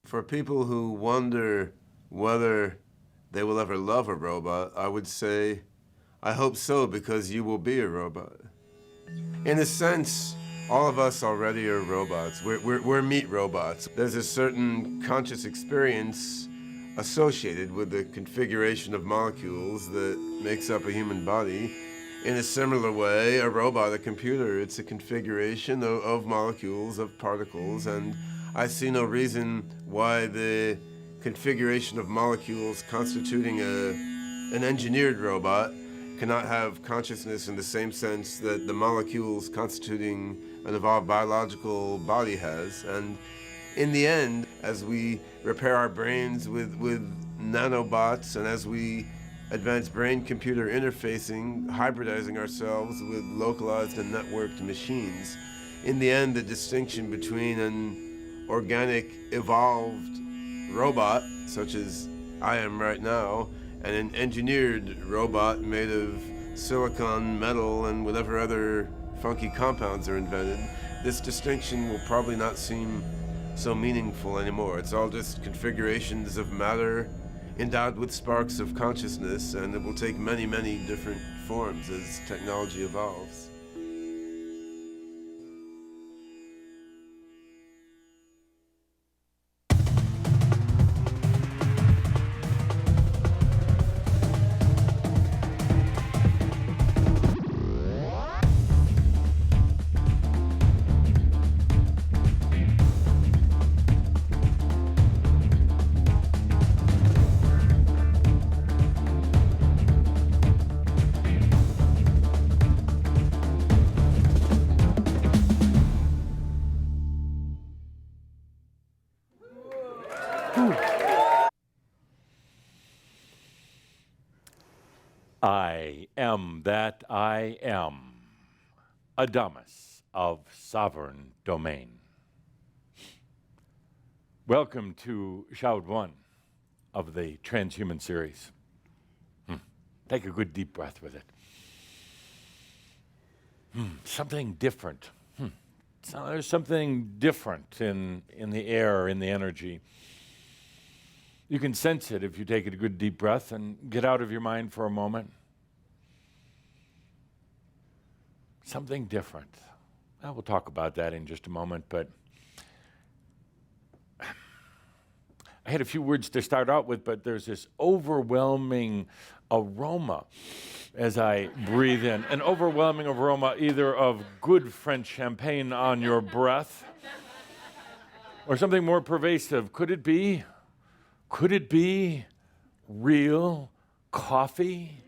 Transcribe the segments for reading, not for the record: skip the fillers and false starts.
For people who wonder whether they will ever love a robot, I would say, I hope so, because you will be a robot. In a sense, all of us already are robots. We're meat robots. There's a certain conscious experience associated with the configuration of molecules that makes up a human body. In a similar way, a robot, a computer, it's a configuration of molecules, of particles, and I see no reason why the configuration of molecules constituting an engineered robot cannot have consciousness in the same sense that the molecules constituting an evolved biological body has. And in the end, as we repair our brains with nanobots, and as we advance brain-computer interfacing, hybridizing ourselves with localized and networked machines, in the end, the distinction between an organic, evolved robot, such as I am right now, and an engineered robot made of silicon, metal, and whatever other funky compounds are invented, this distinction will probably not seem so meaningful anymore. It's all just configurations of matter endowed with sparks of consciousness, and it will take many, many different forms as technology evolves. I am that I am, Адамус of sovereign domain. Welcome to Shroud 1 of the Transhuman series. Take a good deep breath with it. Something different. So there's something different in the air, in the energy. You can sense it if you take a good deep breath and get out of your mind for a moment. Something different. Well, we'll talk about that in just a moment, but I had a few words to start out with, but there's this overwhelming aroma as I breathe in. An overwhelming aroma either of good French champagne on your breath or something more pervasive. Could it be real coffee?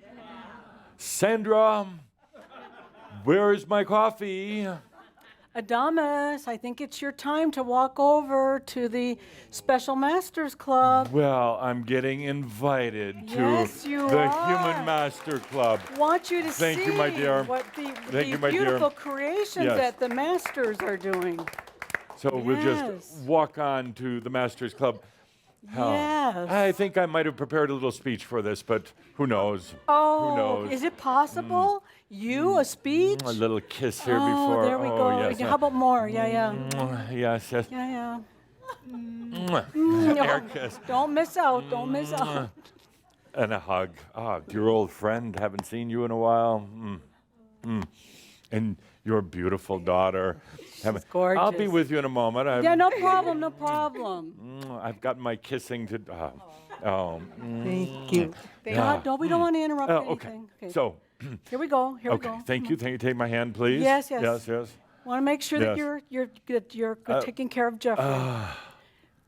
Sandra, where's my coffee? Адамус, I think it's your time to walk over to the Special Masters Club. Well, I'm getting invited Yes, to you the are. Human Master Club. Want you to Thank see you, my dear. what the Thank you, my dear. beautiful creations Yes. that the Masters are doing. So we'll just Yes. walk on to the Masters Club. Yes. I think I might have prepared a little speech for this, but who knows? Oh, who knows? is it possible? You, a speech? A little kiss here Oh, before. there we go. Yes. How about more? Yeah. Yes, yes. Yeah. Air kiss. Don't miss out. Don't miss out. And a hug. Dear old friend, haven't seen you in a while. And your beautiful daughter. She's gorgeous. I'll be with you in a moment. Yeah, no problem, no problem. I've got my kissing to. Thank you. No, we don't want to interrupt anything. Okay. So. Here we go. Here we go. Okay. Thank you. Take my hand, please. Yes. Yes. Want to make sure that Yes. you're taking care of Jeffrey.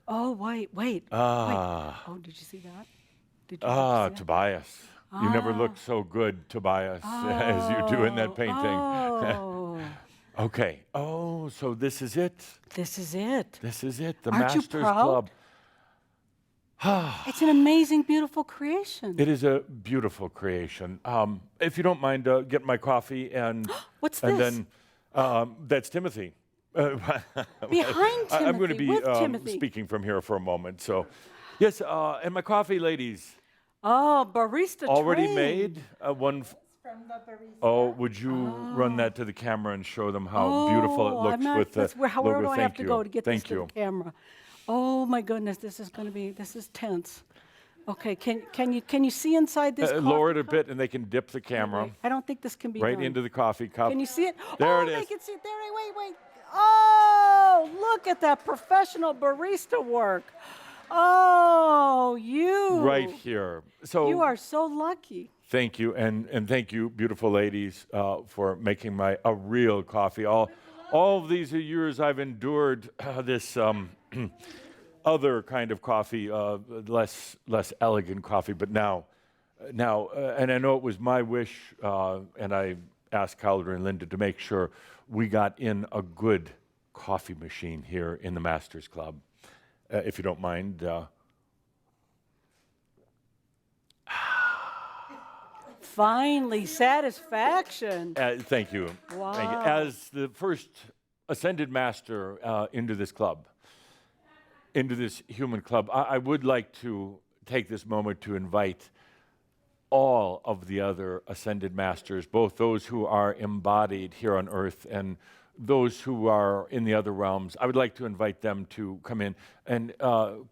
Oh, wait. Oh, did you see that? Did you see that? Tobias. You never looked so good, Tobias, as you do in that painting. Oh. Okay. Oh, so this is it. This is it. This is it. The Aren't you Masters proud? Club. It's an amazing, beautiful creation. It is a beautiful creation. If you don't mind, get my coffee and What's and this? then that's Timothy. Behind Timothy. I'm going to be with Timothy. speaking from here for a moment. So, yes, and my coffee, ladies. Oh, barista Already trained. made. One. From the barista. Oh, would you run that to the camera and show them how beautiful it looks with the Where do I have Thank to you. go to get Thank this to you. the camera? Oh my goodness, this is tense. Okay, can you see inside this coffee Lower it a cup? bit, and they can dip the camera Wait, I don't think this can be right done. into the coffee cup. Can you see it? There oh, it is. They can see it. There. Wait. Oh, look at that professional barista work. Oh, you. Right here. So You are so lucky. thank you, and thank you, beautiful ladies, for making a real coffee. All of these years I've endured this other kind of coffee, less elegant coffee, but now, and I know it was my wish, and I asked Calder and Linda to make sure we got in a good coffee machine here in the Masters Club, if you don't mind. Finally, satisfaction. Thank you. Wow. Thank you. As the first ascended master into this club, into this human club, I would like to take this moment to invite all of the other ascended masters, both those who are embodied here on earth and those who are in the other realms. I would like to invite them to come in. And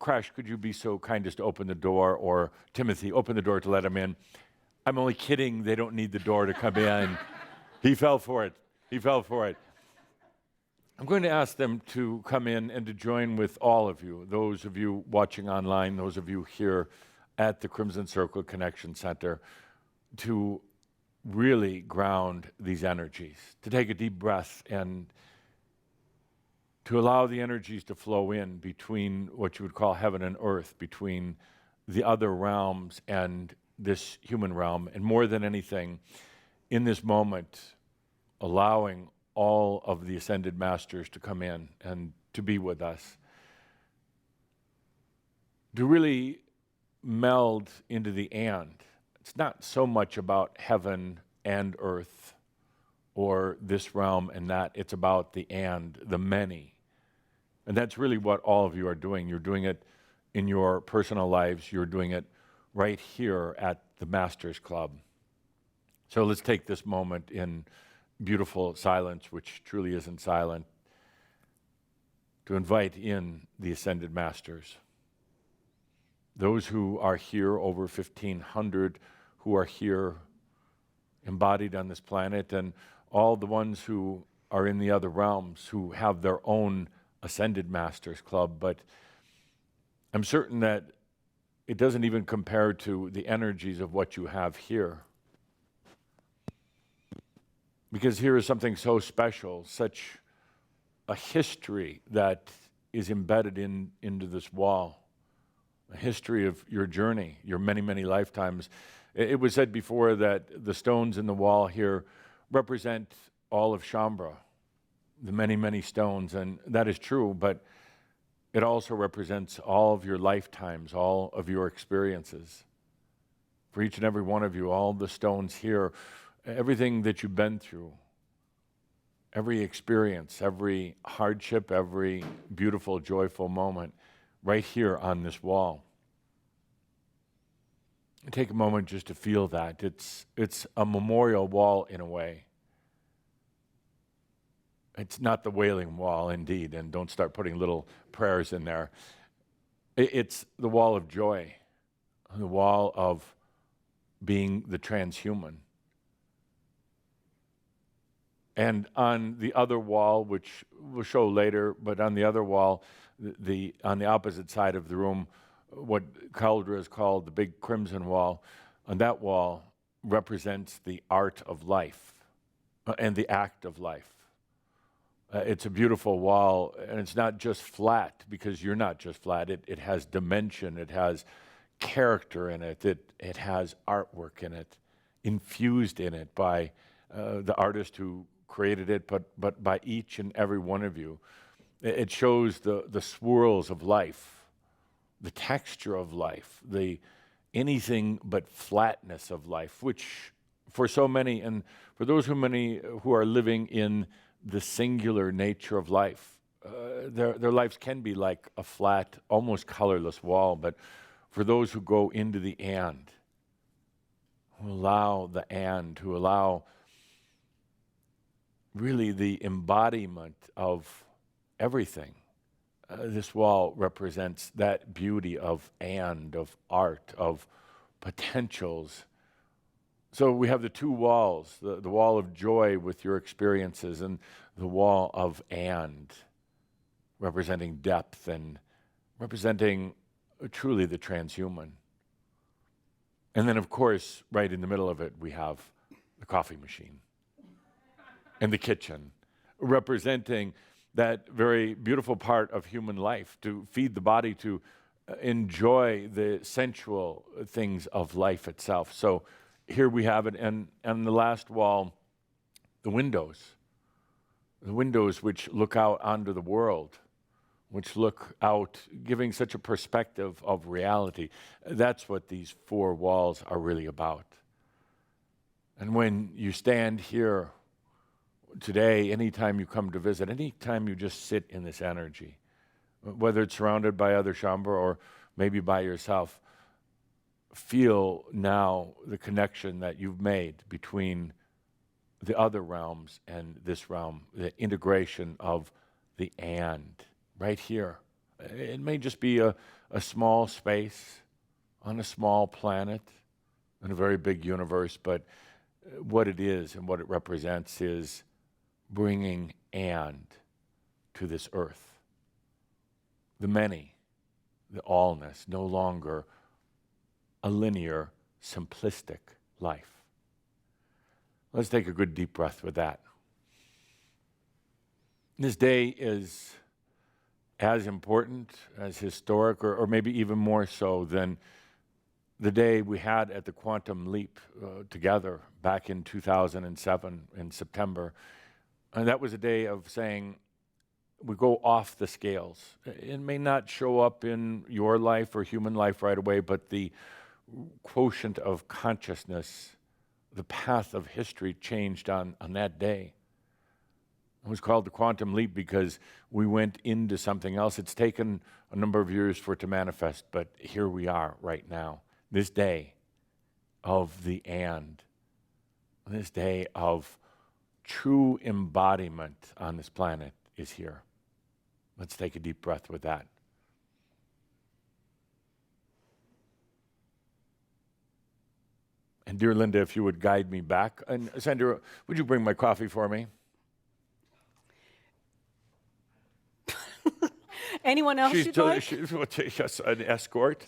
Crash, could you be so kind as to open the door, or Timothy, open the door to let them in? I'm only kidding. They don't need the door to come in. He fell for it. I'm going to ask them to come in and to join with all of you, those of you watching online, those of you here at the Crimson Circle Connection Center, to really ground these energies, to take a deep breath and to allow the energies to flow in between what you would call heaven and earth, between the other realms and this human realm, and more than anything, in this moment, allowing all of the ascended masters to come in and to be with us, to really meld into the and. It's not so much about heaven and earth or this realm and that. It's about the and, the many. And that's really what all of you are doing. You're doing it in your personal lives. You're doing it right here at the Masters Club. So let's take this moment in beautiful silence, which truly isn't silent, to invite in the Ascended Masters. Those who are here, over 1,500 who are here embodied on this planet, and all the ones who are in the other realms who have their own Ascended Masters Club. But I'm certain that it doesn't even compare to the energies of what you have here. Because here is something so special, such a history that is embedded into this wall, a history of your journey, your many, many lifetimes. It was said before that the stones in the wall here represent all of Shambhala, the many, many stones, and that is true, but it also represents all of your lifetimes, all of your experiences. For each and every one of you, all the stones here, everything that you've been through, every experience, every hardship, every beautiful, joyful moment, right here on this wall. Take a moment just to feel that. It's a memorial wall in a way. It's not the Wailing Wall, indeed, and don't start putting little prayers in there. It's the wall of joy, the wall of being the transhuman. And on the other wall, which we'll show later, but on the other wall, on the opposite side of the room, what Caldra has called the big crimson wall, on that wall represents the art of life and the act of life. It's a beautiful wall, and it's not just flat, because you're not just flat. It has dimension, it has character in it, it has artwork in it, infused in it by the artist who created it, but by each and every one of you. It shows the swirls of life, the texture of life, the anything but flatness of life, which for so many, and for those who are living in the singular nature of life, their lives can be like a flat, almost colorless wall. But for those who go into the and, who allow the and, who allow really the embodiment of everything, This wall represents that beauty of art, of potentials. So we have the two walls, the wall of joy with your experiences and the wall of representing depth and representing truly the transhuman. And then, of course, right in the middle of it, we have the coffee machine and the kitchen, representing that very beautiful part of human life, to feed the body, to enjoy the sensual things of life itself. So here we have it, and on the last wall, the windows which look out onto the world, which look out, giving such a perspective of reality. That's what these four walls are really about. And when you stand here today, anytime you come to visit, anytime you just sit in this energy, whether it's surrounded by other Shambhara or maybe by yourself, feel now the connection that you've made between the other realms and this realm, the integration of the and, right here. It may just be a small space on a small planet in a very big universe, but what it is and what it represents is bringing and to this earth. The many, the allness, no longer a linear, simplistic life. Let's take a good deep breath with that. This day is as important, as historic, or maybe even more so than the day we had at the Quantum Leap together back in 2007 in September. And that was a day of saying, we go off the scales. It may not show up in your life or human life right away, but the quotient of consciousness, the path of history changed on that day. It was called the Quantum Leap because we went into something else. It's taken a number of years for it to manifest, but here we are right now. This day of the and, this day of true embodiment on this planet is here. Let's take a deep breath with that. And dear Linda, if you would guide me back. And Sandra, would you bring my coffee for me? Anyone else you'd like? She's yes, an escort.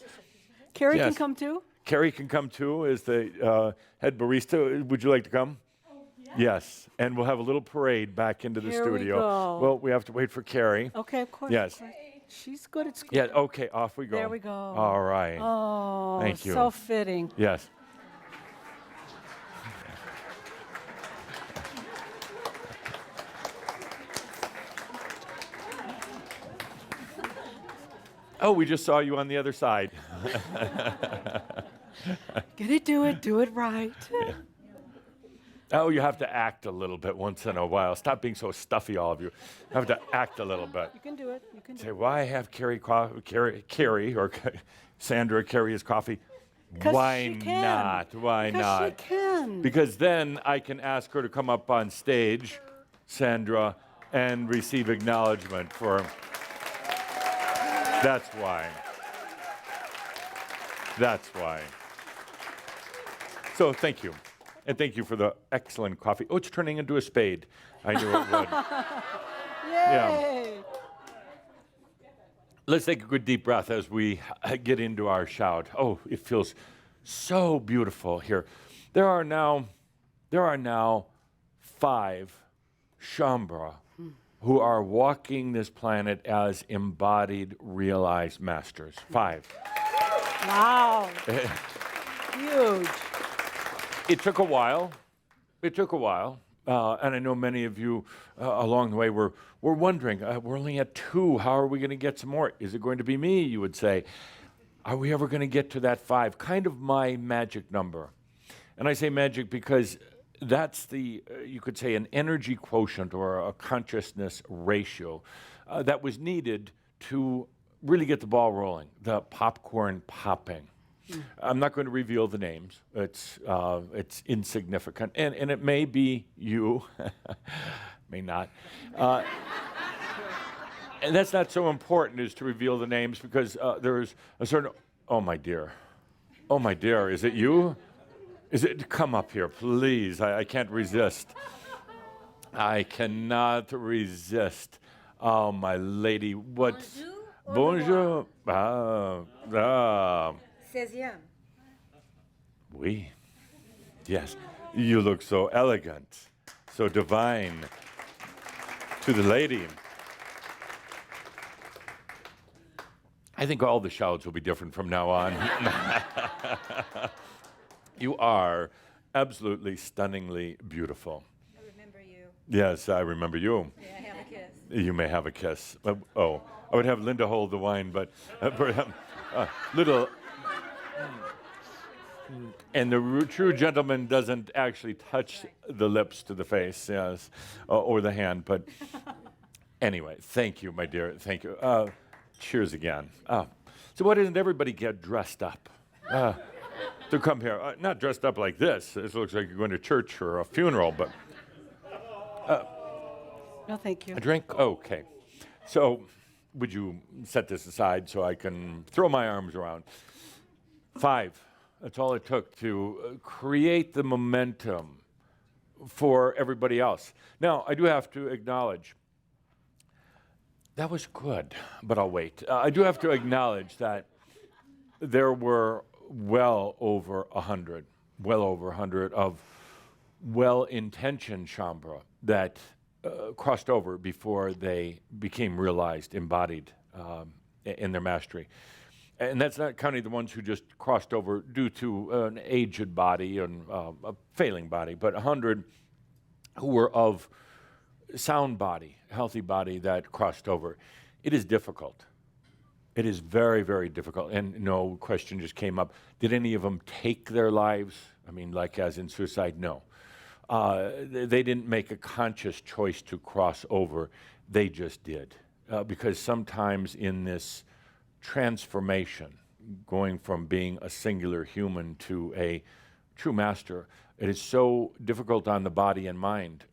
Carrie Yes. can come too? Carrie can come too as the head barista. Would you like to come? Oh, yeah. Yes. And we'll have a little parade back into the Here studio. we go. Well, we have to wait for Carrie. Okay, of course. Yes. Of course. She's good at school. Yeah, okay, off we go. There we go. All right. Oh, Thank you. so fitting. Yes. Oh, we just saw you on the other side. Do it right. Yeah. Oh, you have to act a little bit once in a while. Stop being so stuffy, all of you. You have to act a little bit. You can do it. You can do Say, it. why have Carrie or Sandra carry his coffee? 'Cause Why she can. not? Why Because not? she can. Because then I can ask her to come up on stage, Sandra, and receive acknowledgement for. That's why. That's why. So thank you. And thank you for the excellent coffee. Oh, it's turning into a spade. I knew it would. Yay! Let's take a good deep breath as we get into our shout. Oh, it feels so beautiful here. There are now 5 Shambhara who are walking this planet as embodied, realized masters. 5. Wow. Huge. It took a while. And I know many of you along the way were wondering, we're only at 2. How are we going to get some more? Is it going to be me, you would say? Are we ever going to get to that 5? Kind of my magic number. And I say magic because that's the, you could say, an energy quotient or a consciousness ratio that was needed to really get the ball rolling, the popcorn popping. I'm not going to reveal the names. It's insignificant, and it may be you, may not. And that's not so important as to reveal the names because there's a certain, oh my dear, is it you? Is it, come up here, please, I can't resist. I cannot resist. Oh, my lady, what? Bonjour. Bonjour. 16e. Oui. Yes. You look so elegant, so divine. To the lady. I think all the shouts will be different from now on. You are absolutely stunningly beautiful. I remember you. Yes, I remember you. May I have a kiss? You may have a kiss. Oh, I would have Linda hold the wine, but little. And the true gentleman doesn't actually touch the lips to the face, yes, or the hand. But anyway, thank you, my dear. Thank you. Cheers again. So why doesn't everybody get dressed up to come here? Not dressed up like this. This looks like you're going to church or a funeral, but. No, thank you. A drink? Okay. So would you set this aside so I can throw my arms around? 5. That's all it took to create the momentum for everybody else. Now, I do have to acknowledge, that was good, but I'll wait. I do have to acknowledge that there were well over 100 of well-intentioned chambres that crossed over before they became realized, embodied in their mastery. And that's not counting the ones who just crossed over due to an aged body and a failing body, but 100 who were of sound body, healthy body that crossed over. It is difficult. It is very, very difficult. And no question just came up. Did any of them take their lives? I mean, like as in suicide? No. They didn't make a conscious choice to cross over. They just did. Because sometimes in this transformation, going from being a singular human to a true master, it is so difficult on the body and mind,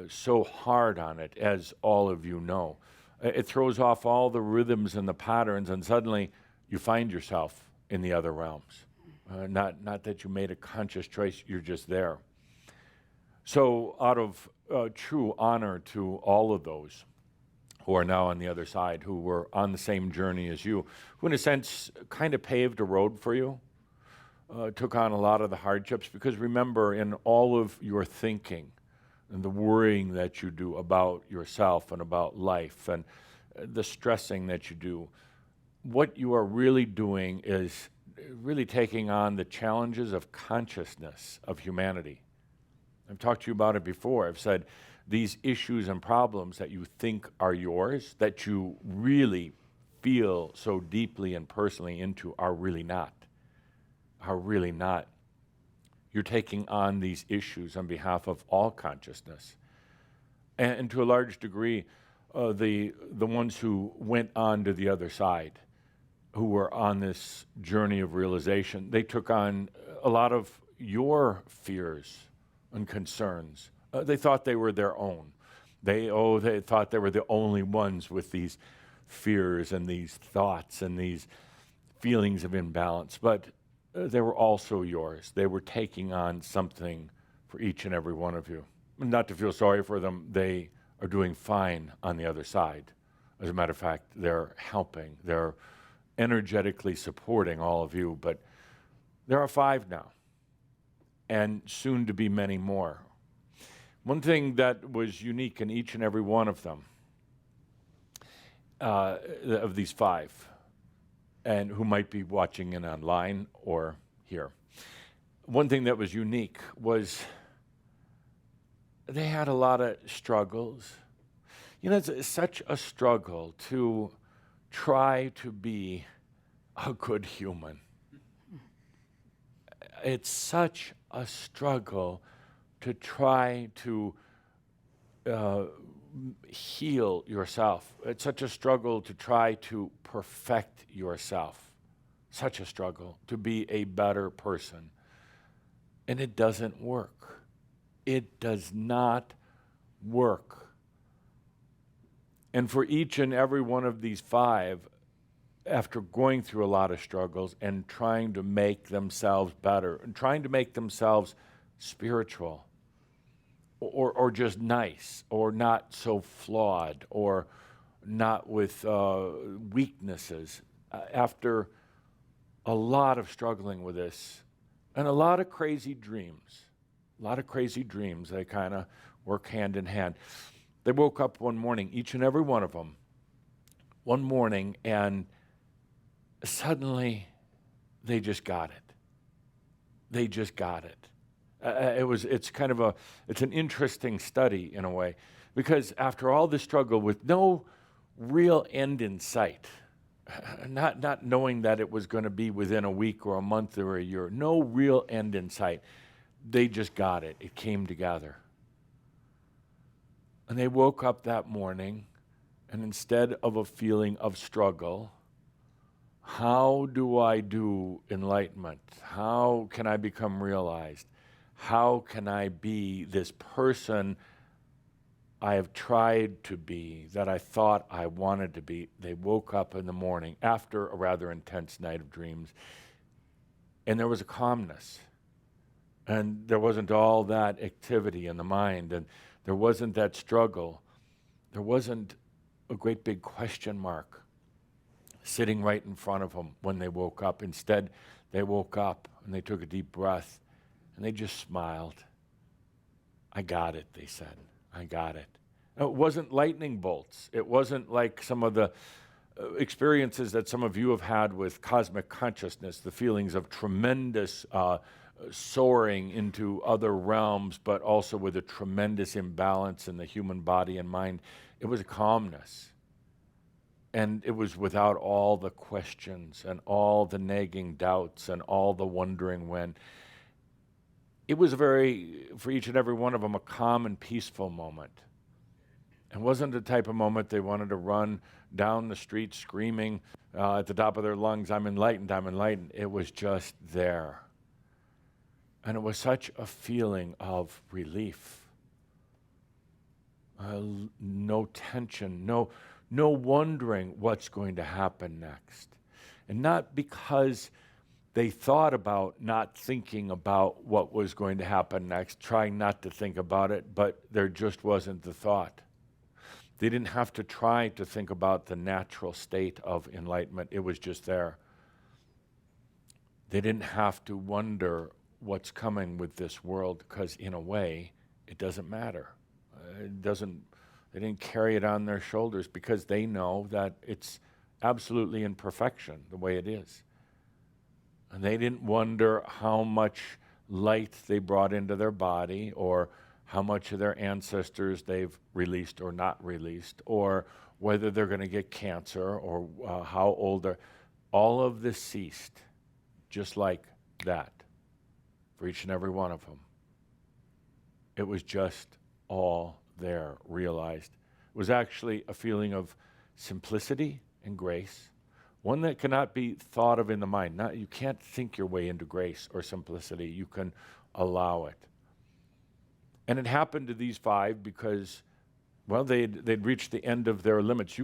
so hard on it, as all of you know. It throws off all the rhythms and the patterns, and suddenly you find yourself in the other realms. Not that you made a conscious choice, you're just there. So out of true honor to all of those who are now on the other side, who were on the same journey as you, who in a sense kind of paved a road for you, took on a lot of the hardships, because remember, in all of your thinking and the worrying that you do about yourself and about life and the stressing that you do, what you are really doing is really taking on the challenges of consciousness of humanity. I've talked to you about it before. I've said these issues and problems that you think are yours, that you really feel so deeply and personally into, are really not. You're taking on these issues on behalf of all consciousness. And to a large degree, the ones who went on to the other side, who were on this journey of realization, they took on a lot of your fears and concerns. They thought they were their own. They thought they were the only ones with these fears and these thoughts and these feelings of imbalance. But they were also yours. They were taking on something for each and every one of you. Not to feel sorry for them, they are doing fine on the other side. As a matter of fact, they're helping. They're energetically supporting all of you. But there are 5 now, and soon to be many more. One thing that was unique in each and every one of them, of these 5, and who might be watching in online or here, one thing that was unique was they had a lot of struggles. You know, it's such a struggle to try to be a good human. It's such a struggle to try to heal yourself. It's such a struggle to try to perfect yourself. Such a struggle to be a better person. And it doesn't work. It does not work. And for each and every one of these 5, after going through a lot of struggles and trying to make themselves better and trying to make themselves spiritual or just nice or not so flawed or not with weaknesses, after a lot of struggling with this and a lot of crazy dreams, they kind of work hand in hand. They woke up one morning, each and every one of them, one morning, and suddenly they just got it. They just got it. It's an interesting study in a way, because after all the struggle with no real end in sight, not knowing that it was going to be within a week or a month or a year, no real end in sight, they just got it. It came together. And they woke up that morning, and instead of a feeling of struggle, how do I do enlightenment? How can I become realized? How can I be this person I have tried to be, that I thought I wanted to be? They woke up in the morning after a rather intense night of dreams, and there was a calmness. And there wasn't all that activity in the mind, and there wasn't that struggle. There wasn't a great big question mark sitting right in front of them when they woke up. Instead, they woke up and they took a deep breath and they just smiled. I got it, they said. I got it. Now, it wasn't lightning bolts. It wasn't like some of the experiences that some of you have had with cosmic consciousness, the feelings of tremendous soaring into other realms, but also with a tremendous imbalance in the human body and mind. It was a calmness. And it was without all the questions and all the nagging doubts and all the wondering when. It was for each and every one of them, a calm and peaceful moment. It wasn't the type of moment they wanted to run down the street screaming at the top of their lungs, I'm enlightened, I'm enlightened. It was just there. And it was such a feeling of relief. No tension, no wondering what's going to happen next. And not because they thought about not thinking about what was going to happen next, trying not to think about it, but there just wasn't the thought. They didn't have to try to think about the natural state of enlightenment. It was just there. They didn't have to wonder what's coming with this world, because in a way, it doesn't matter. They didn't carry it on their shoulders, because they know that it's absolutely in perfection the way it is. And they didn't wonder how much light they brought into their body, or how much of their ancestors they've released or not released, or whether they're going to get cancer, or how old they're. All of this ceased, just like that, for each and every one of them. It was just all there, realized. It was actually a feeling of simplicity and grace, one that cannot be thought of in the mind. You can't think your way into grace or simplicity. You can allow it. And it happened to these 5 because, well, they'd reached the end of their limits.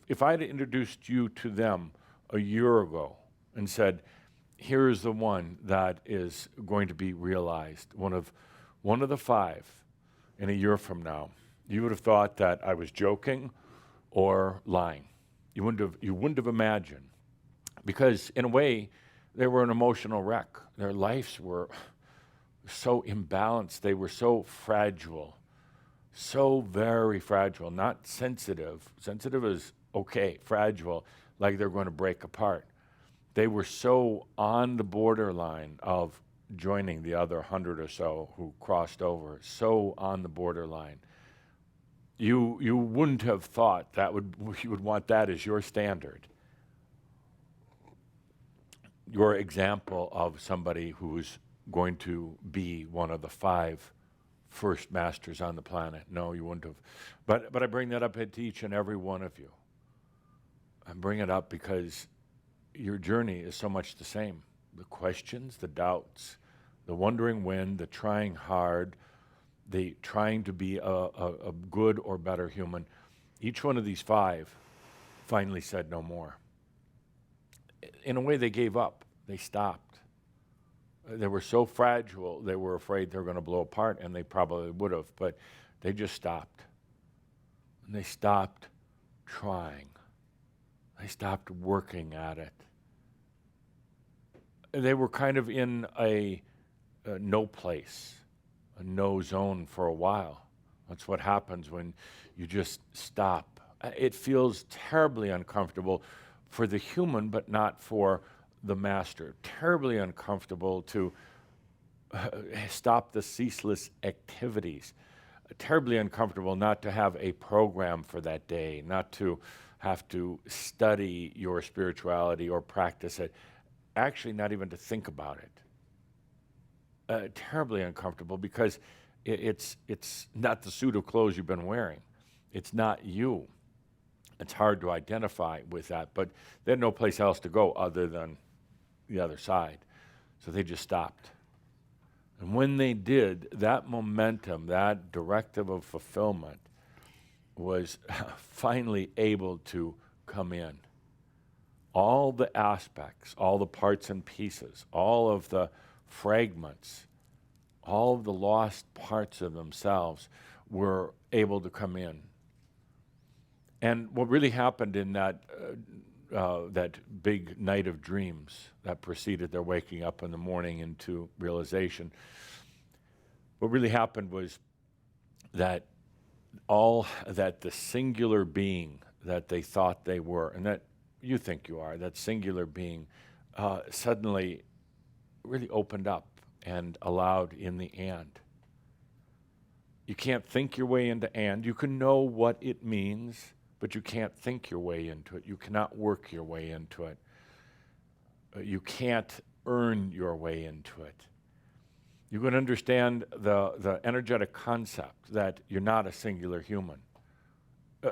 If I had introduced you to them a year ago and said, here's the one that is going to be realized, one of the 5 in a year from now, you would have thought that I was joking or lying. You wouldn't have imagined, because in a way, they were an emotional wreck. Their lives were so imbalanced. They were so fragile, so very fragile, not sensitive. Sensitive is okay, fragile, like they're going to break apart. They were so on the borderline of joining the other 100 or so who crossed over, so on the borderline. You wouldn't have thought you would want that as your standard, your example of somebody who's going to be one of the 5 first masters on the planet. No, you wouldn't have. But I bring that up to each and every one of you. I bring it up because your journey is so much the same. The questions, the doubts, the wondering when, the trying hard, the trying to be a good or better human. Each one of these 5 finally said no more. In a way, they gave up. They stopped. They were so fragile, they were afraid they were going to blow apart, and they probably would have, but they just stopped. And they stopped trying. They stopped working at it. They were kind of in a no place, a no zone for a while. That's what happens when you just stop. It feels terribly uncomfortable for the human, but not for the master. Terribly uncomfortable to stop the ceaseless activities. Terribly uncomfortable not to have a program for that day, not to have to study your spirituality or practice it. Actually, not even to think about it. Terribly uncomfortable because it's not the suit of clothes you've been wearing. It's not you. It's hard to identify with that, but they had no place else to go other than the other side. So they just stopped. And when they did, that momentum, that directive of fulfillment was finally able to come in. All the aspects, all the parts and pieces, all of the fragments, all of the lost parts of themselves were able to come in. And what really happened in that big night of dreams that preceded their waking up in the morning into realization, what really happened was that the singular being that they thought they were, and that you think you are, that singular being, suddenly really opened up and allowed in the and. You can't think your way into and. You can know what it means, but you can't think your way into it. You cannot work your way into it. You can't earn your way into it. You can understand the energetic concept that you're not a singular human.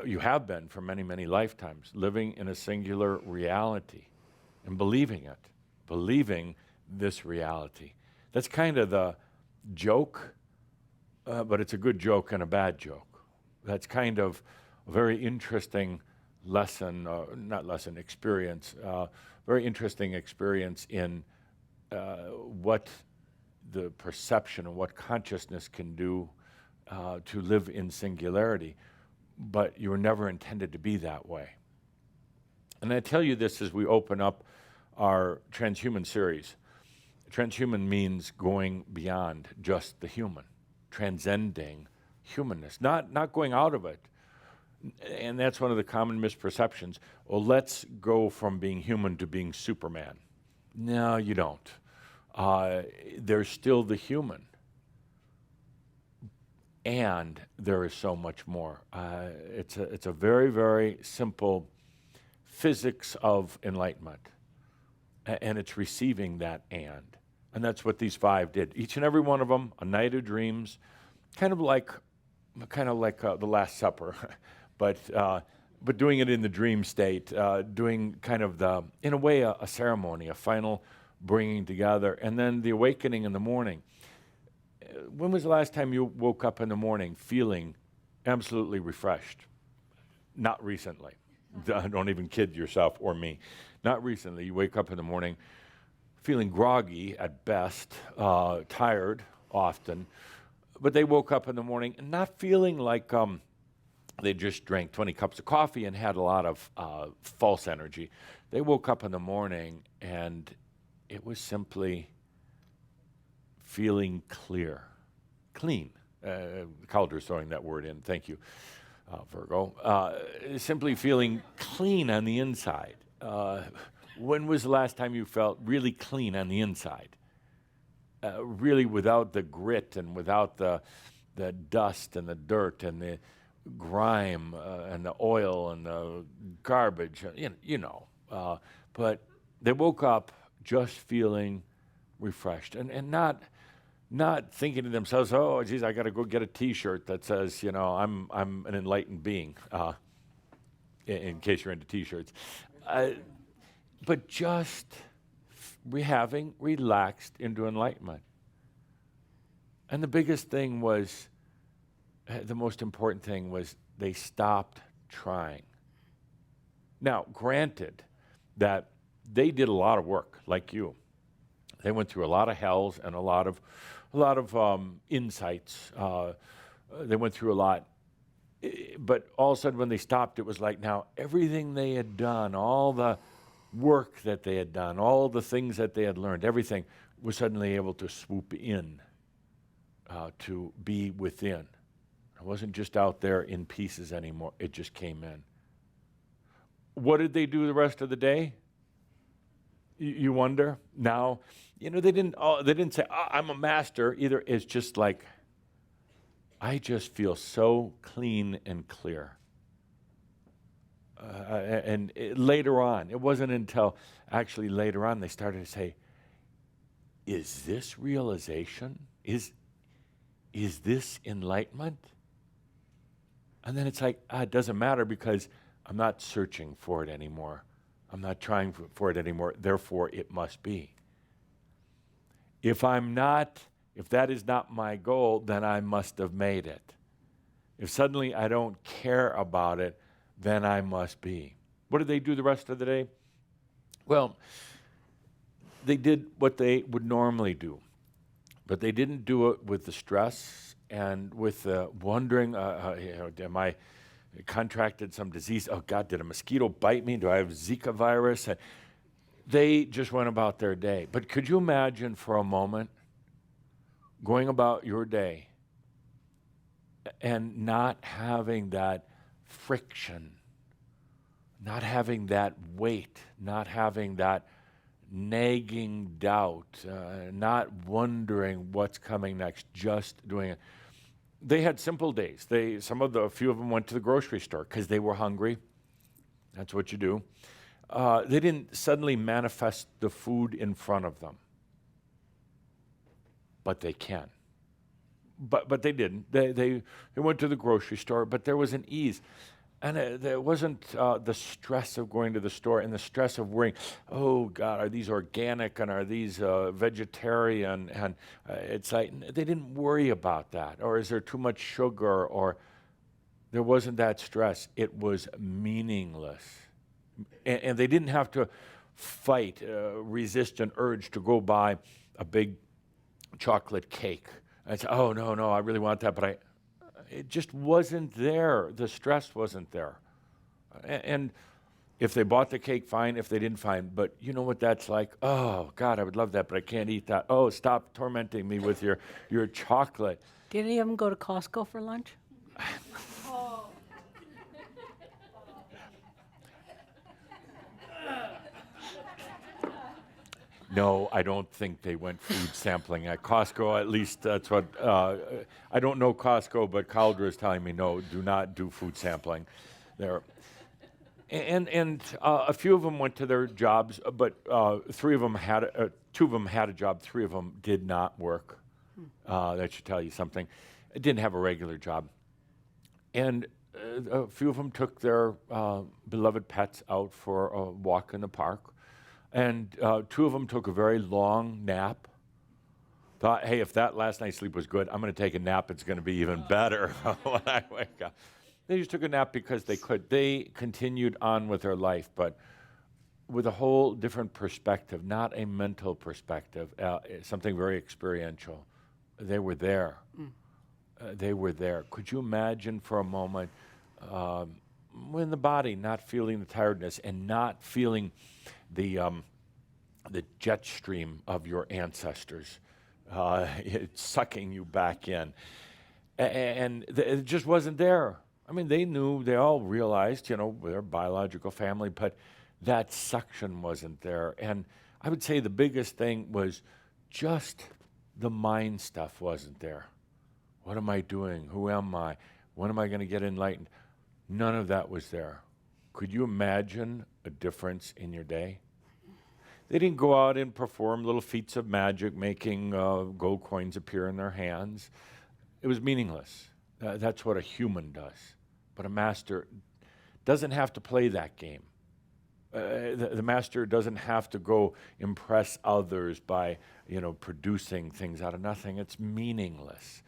You have been for many, many lifetimes, living in a singular reality and believing this reality. That's kind of the joke, but it's a good joke and a bad joke. That's kind of a very interesting experience, very interesting experience in what the perception and what consciousness can do to live in singularity, but you were never intended to be that way. And I tell you this as we open up our transhuman series. Transhuman means going beyond just the human, transcending humanness, not going out of it. And that's one of the common misperceptions. Well, let's go from being human to being Superman. No, you don't. There's still the human. And there is so much more. It's a very, very simple physics of enlightenment. And it's receiving that and. And that's what these 5 did. Each and every one of them, a night of dreams, kind of like the Last Supper, but doing it in the dream state, doing kind of in a way, a ceremony, a final bringing together, and then the awakening in the morning. When was the last time you woke up in the morning feeling absolutely refreshed? Not recently. Don't even kid yourself or me. Not recently. You wake up in the morning feeling groggy at best, tired often, but they woke up in the morning and not feeling like they just drank 20 cups of coffee and had a lot of false energy. They woke up in the morning and it was simply feeling clean. Calder's throwing that word in. Thank you, Virgo. Simply feeling clean on the inside. When was the last time you felt really clean on the inside? Really without the grit and without the dust and the dirt and the grime and the oil and the garbage, but they woke up just feeling refreshed and not thinking to themselves, oh, geez, I got to go get a T-shirt that says, I'm an enlightened being, in case you're into T-shirts. But just having relaxed into enlightenment. And the biggest thing was, the most important thing was they stopped trying. Now, granted that they did a lot of work, like you. They went through a lot of hells and a lot of insights. They went through a lot. But all of a sudden when they stopped, it was like now everything they had done, all the work that they had done, all the things that they had learned, everything was suddenly able to swoop in, to be within. It wasn't just out there in pieces anymore. It just came in. What did they do the rest of the day? You wonder? Now, they didn't say, I'm a master either. It's just like, I just feel so clean and clear. Later on, it wasn't until actually later on they started to say, is this realization? Is this enlightenment? And then it's like, it doesn't matter because I'm not searching for it anymore. I'm not trying for it anymore. Therefore, it must be. If that is not my goal, then I must have made it. If suddenly I don't care about it, then I must be. What did they do the rest of the day? Well, they did what they would normally do, but they didn't do it with the stress and with the wondering, am I contracted some disease? Oh God, did a mosquito bite me? Do I have Zika virus? And they just went about their day. But could you imagine for a moment going about your day and not having that friction, not having that weight, not having that nagging doubt, not wondering what's coming next, just doing it. They had simple days. A few of them went to the grocery store because they were hungry. That's what you do. They didn't suddenly manifest the food in front of them. But they can. But they didn't. They went to the grocery store, but there was an ease. And there wasn't the stress of going to the store and the stress of worrying, oh God, are these organic and are these vegetarian? And it's like, they didn't worry about that. Or is there too much sugar? Or there wasn't that stress. It was meaningless. And they didn't have to fight, resist an urge to go buy a big chocolate cake. And say, oh, no, I really want that, but it just wasn't there. The stress wasn't there. And if they bought the cake, fine. If they didn't, fine. But you know what that's like? Oh, God, I would love that, but I can't eat that. Oh, stop tormenting me with your chocolate. Did any of them go to Costco for lunch? No, I don't think they went food sampling at Costco. At least that's what, I don't know Costco, but Caldra is telling me, no, do not do food sampling there. And a few of them went to their jobs, but two of them had a job, three of them did not work. That should tell you something. Didn't have a regular job. And a few of them took their beloved pets out for a walk in the park. And two of them took a very long nap. Thought, hey, if that last night's sleep was good, I'm going to take a nap. It's going to be even better when I wake up. They just took a nap because they could. They continued on with their life, but with a whole different perspective, not a mental perspective, something very experiential. They were there. They were there. Could you imagine for a moment when the body not feeling the tiredness and not feeling the jet stream of your ancestors it's sucking you back in. And it just wasn't there. I mean, they all realized, their biological family, but that suction wasn't there. And I would say the biggest thing was just the mind stuff wasn't there. What am I doing? Who am I? When am I going to get enlightened? None of that was there. Could you imagine a difference in your day? They didn't go out and perform little feats of magic, making gold coins appear in their hands. It was meaningless. That's what a human does. But a master doesn't have to play that game. The master doesn't have to go impress others by, producing things out of nothing. It's meaningless.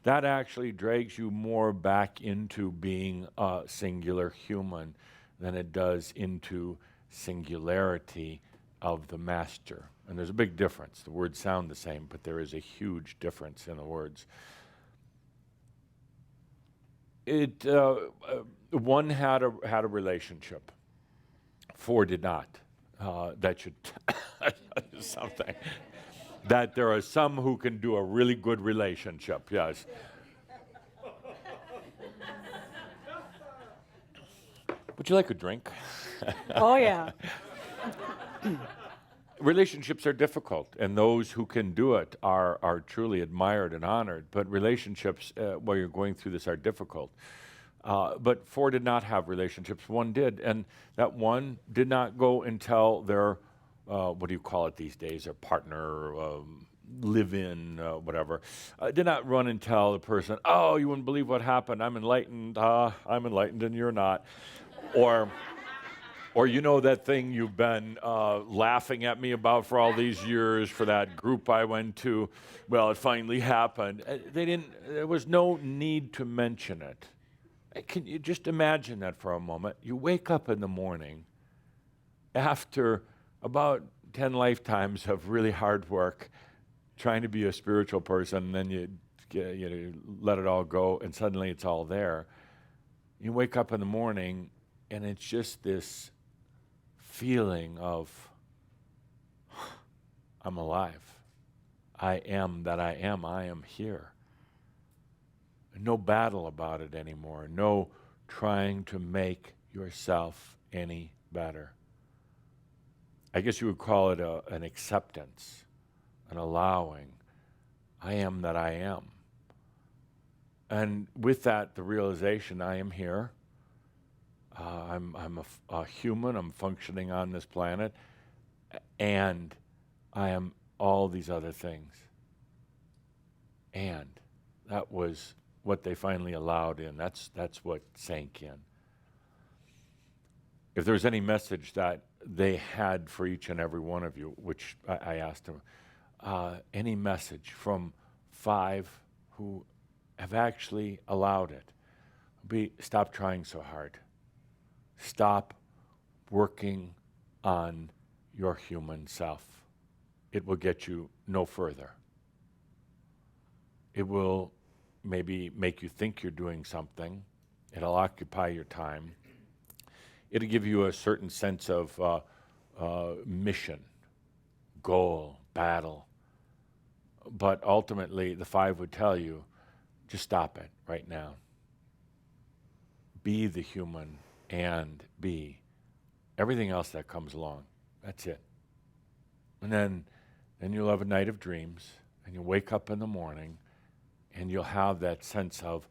That actually drags you more back into being a singular human than it does into singularity of the master. And there's a big difference. The words sound the same, but there is a huge difference in the words. One had a relationship. 4 did not. That should tell you something. That there are some who can do a really good relationship, yes. Would you like a drink? Oh, yeah. Relationships are difficult, and those who can do it are truly admired and honored. But relationships, while you're going through this, are difficult. But 4 did not have relationships. 1 did, and that 1 did not go and tell their, what do you call it these days, their partner, live-in, whatever. Did not run and tell the person, oh, you wouldn't believe what happened. I'm enlightened and you're not. Or that thing you've been laughing at me about for all these years for that group I went to. Well, it finally happened. There was no need to mention it. Can you just imagine that for a moment? You wake up in the morning after about 10 lifetimes of really hard work trying to be a spiritual person, and then you let it all go, and suddenly it's all there. You wake up in the morning, and it's just this feeling of, I'm alive. I am that I am. I am here. No battle about it anymore. No trying to make yourself any better. I guess you would call it an acceptance, an allowing. I am that I am. And with that, the realization, I am here. I'm a human. I'm functioning on this planet. And I am all these other things. And that was what they finally allowed in. That's what sank in. If there's any message that they had for each and every one of you, which I asked them, any message from 5 who have actually allowed it, stop trying so hard. Stop working on your human self. It will get you no further. It will maybe make you think you're doing something. It'll occupy your time. It'll give you a certain sense of mission, goal, battle. But ultimately, the 5 would tell you, just stop it right now. Be the human and be everything else that comes along. That's it. And then you'll have a night of dreams, and you'll wake up in the morning, and you'll have that sense of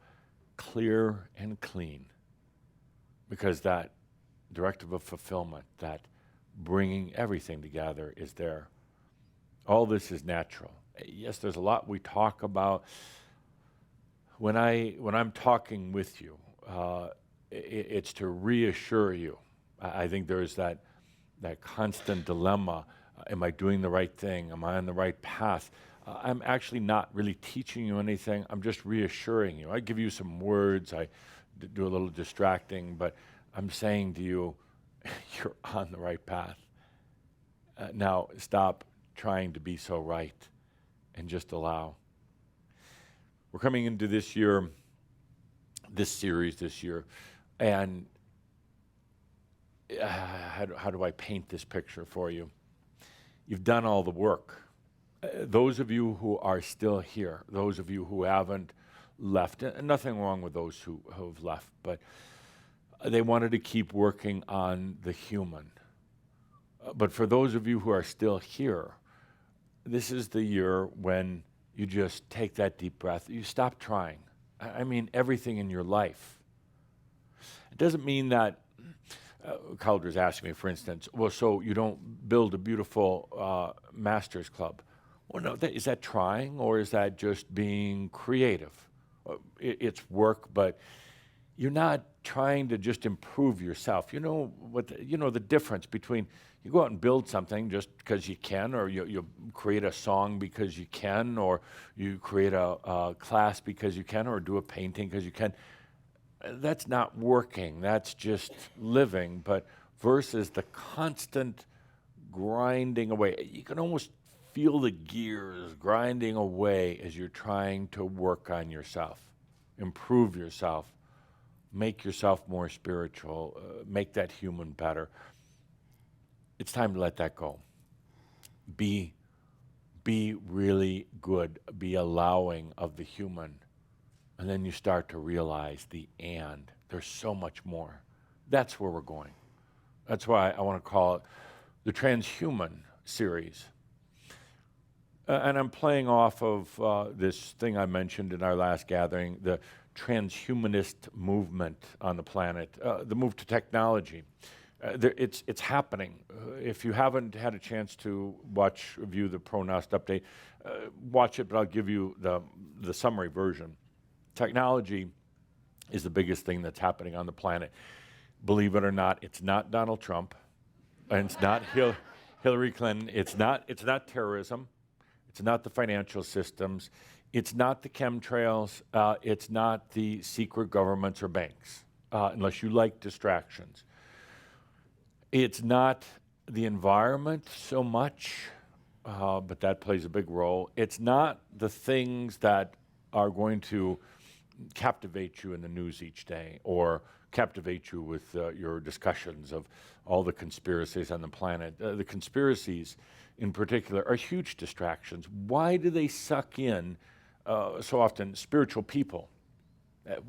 clear and clean, because that directive of fulfillment, that bringing everything together is there. All this is natural. Yes, there's a lot we talk about. When I'm talking with you, it's to reassure you. I think there's that constant dilemma. Am I doing the right thing? Am I on the right path? I'm actually not really teaching you anything. I'm just reassuring you. I give you some words. I do a little distracting, but I'm saying to you, you're on the right path. Now, stop trying to be so right and just allow. We're coming into this year, this series this year, and how do I paint this picture for you? You've done all the work. Those of you who are still here, those of you who haven't left, and nothing wrong with those who have left, but they wanted to keep working on the human. But for those of you who are still here, this is the year when you just take that deep breath. You stop trying. I mean, everything in your life. It doesn't mean that, Calder's asking me, for instance, well, so you don't build a beautiful master's club. Well, no, is that trying, or is that just being creative? It's work, but you're not trying to just improve yourself. You know the difference between you go out and build something just because you can, or you create a song because you can, or you create a class because you can, or do a painting because you can. That's not working. That's just living. But versus the constant grinding away. You can almost feel the gears grinding away as you're trying to work on yourself, improve yourself, make yourself more spiritual, make that human better. It's time to let that go. Be really good. Be allowing of the human. And then you start to realize there's so much more. That's where we're going. That's why I want to call it the Transhuman series. And I'm playing off of this thing I mentioned in our last gathering, the transhumanist movement on the planet, the move to technology. It's happening. If you haven't had a chance to view the Pronost update, watch it, but I'll give you the summary version. Technology is the biggest thing that's happening on the planet. Believe it or not, it's not Donald Trump, and it's not Hillary Clinton. It's not terrorism. It's not the financial systems. It's not the chemtrails. It's not the secret governments or banks, unless you like distractions. It's not the environment so much, but that plays a big role. It's not the things that are going to captivate you in the news each day, or captivate you with your discussions of all the conspiracies on the planet. The conspiracies in particular are huge distractions. Why do they suck in so often spiritual people?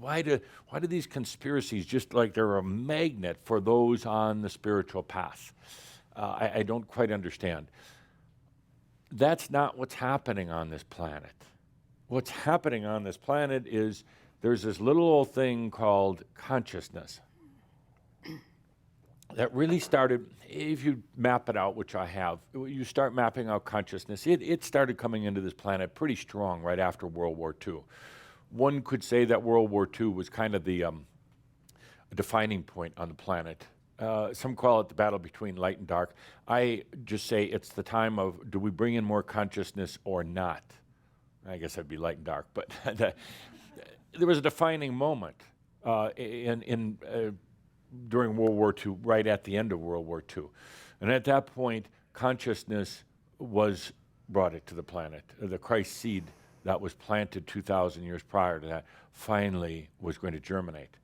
Why do these conspiracies, just like they're a magnet for those on the spiritual path? I don't quite understand. That's not what's happening on this planet. What's happening on this planet is there's this little old thing called consciousness that really started, if you map it out, which I have, you start mapping out consciousness. It started coming into this planet pretty strong right after World War II. One could say that World War II was kind of the defining point on the planet. Some call it the battle between light and dark. I just say it's the time of, do we bring in more consciousness or not? I guess that'd be light and dark, but there was a defining moment during World War II, right at the end of World War II. And at that point, consciousness was brought it to the planet. The Christ seed that was planted 2,000 years prior to that finally was going to germinate.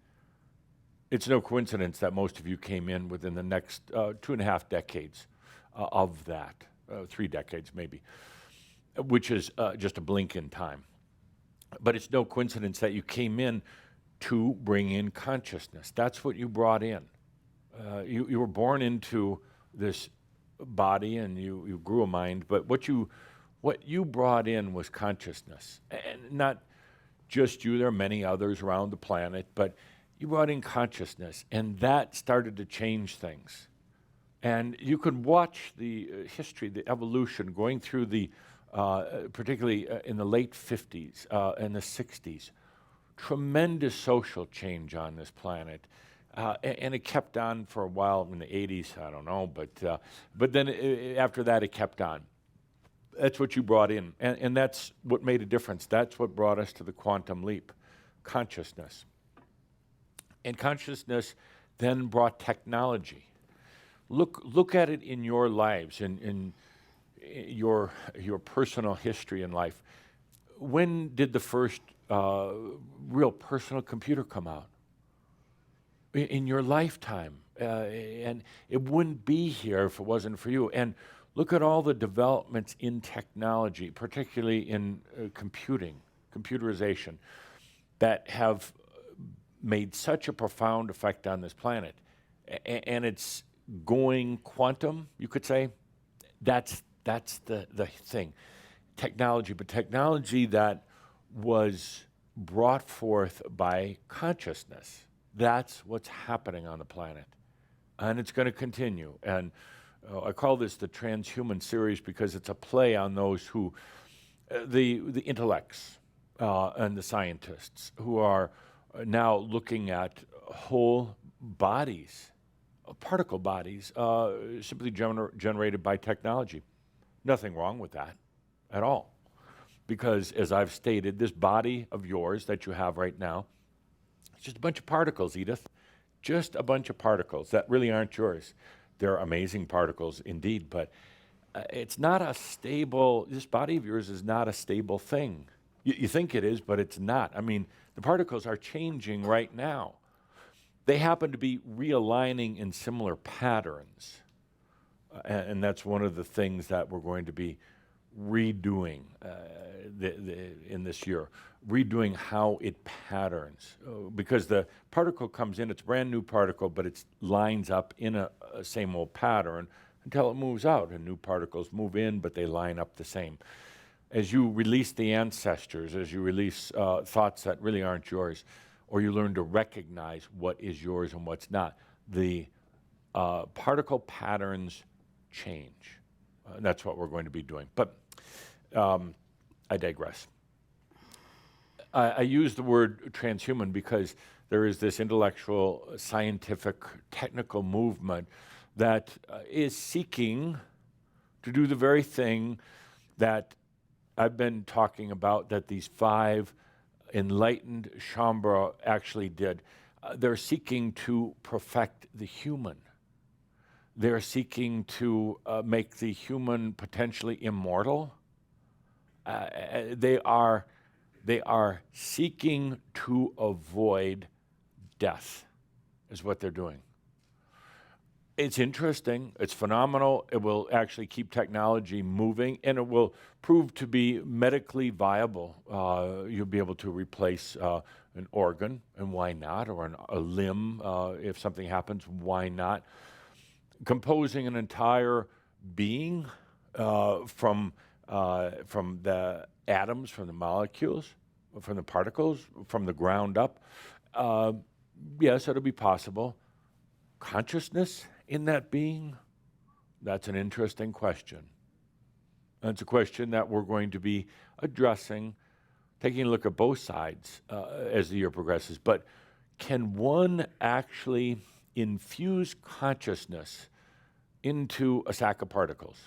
It's no coincidence that most of you came in within the next 2.5 decades of that, 3 decades maybe, which is just a blink in time. But it's no coincidence that you came in to bring in consciousness. That's what you brought in. You were born into this body and you grew a mind, but what you brought in was consciousness. And not just you, there are many others around the planet, but you brought in consciousness, and that started to change things. And you could watch the history, the evolution going through the particularly in the late 50s and the 60s, tremendous social change on this planet. And it kept on for a while in the 80s, I don't know, but then after that it kept on. That's what you brought in, and that's what made a difference. That's what brought us to the quantum leap, consciousness. And consciousness then brought technology. Look at it in your lives, in your personal history in life. When did the first real personal computer come out? In your lifetime. And it wouldn't be here if it wasn't for you. And look at all the developments in technology, particularly in computerization, that have made such a profound effect on this planet. And it's going quantum, you could say. That's the thing. Technology, but technology that was brought forth by consciousness. That's what's happening on the planet. And it's going to continue. And I call this the Transhuman series because it's a play on those who, the intellects and the scientists who are now looking at whole bodies, particle bodies, simply generated by technology. Nothing wrong with that at all. Because, as I've stated, this body of yours that you have right now, it's just a bunch of particles, Edith. Just a bunch of particles that really aren't yours. They're amazing particles indeed, but it's not a stable, this body of yours is not a stable thing. You think it is, but it's not. I mean, the particles are changing right now. They happen to be realigning in similar patterns. And that's one of the things that we're going to be redoing in this year, redoing how it patterns. Because the particle comes in, it's a brand new particle, but it lines up in a same old pattern until it moves out, and new particles move in, but they line up the same. As you release the ancestors, as you release thoughts that really aren't yours, or you learn to recognize what is yours and what's not, the particle patterns change. That's what we're going to be doing. But I digress. I use the word transhuman because there is this intellectual, scientific, technical movement that is seeking to do the very thing that I've been talking about, that these 5 enlightened Shambhala actually did. They're seeking to perfect the human. They're seeking to make the human potentially immortal. They are seeking to avoid death, is what they're doing. It's interesting, it's phenomenal, it will actually keep technology moving, and it will prove to be medically viable. You'll be able to replace an organ, and why not, or a limb, if something happens, why not? Composing an entire being from the atoms, from the molecules, from the particles, from the ground up. Yes, it'll be possible. Consciousness in that being? That's an interesting question. And it's a question that we're going to be addressing, taking a look at both sides as the year progresses. But can one actually infuse consciousness into a sack of particles?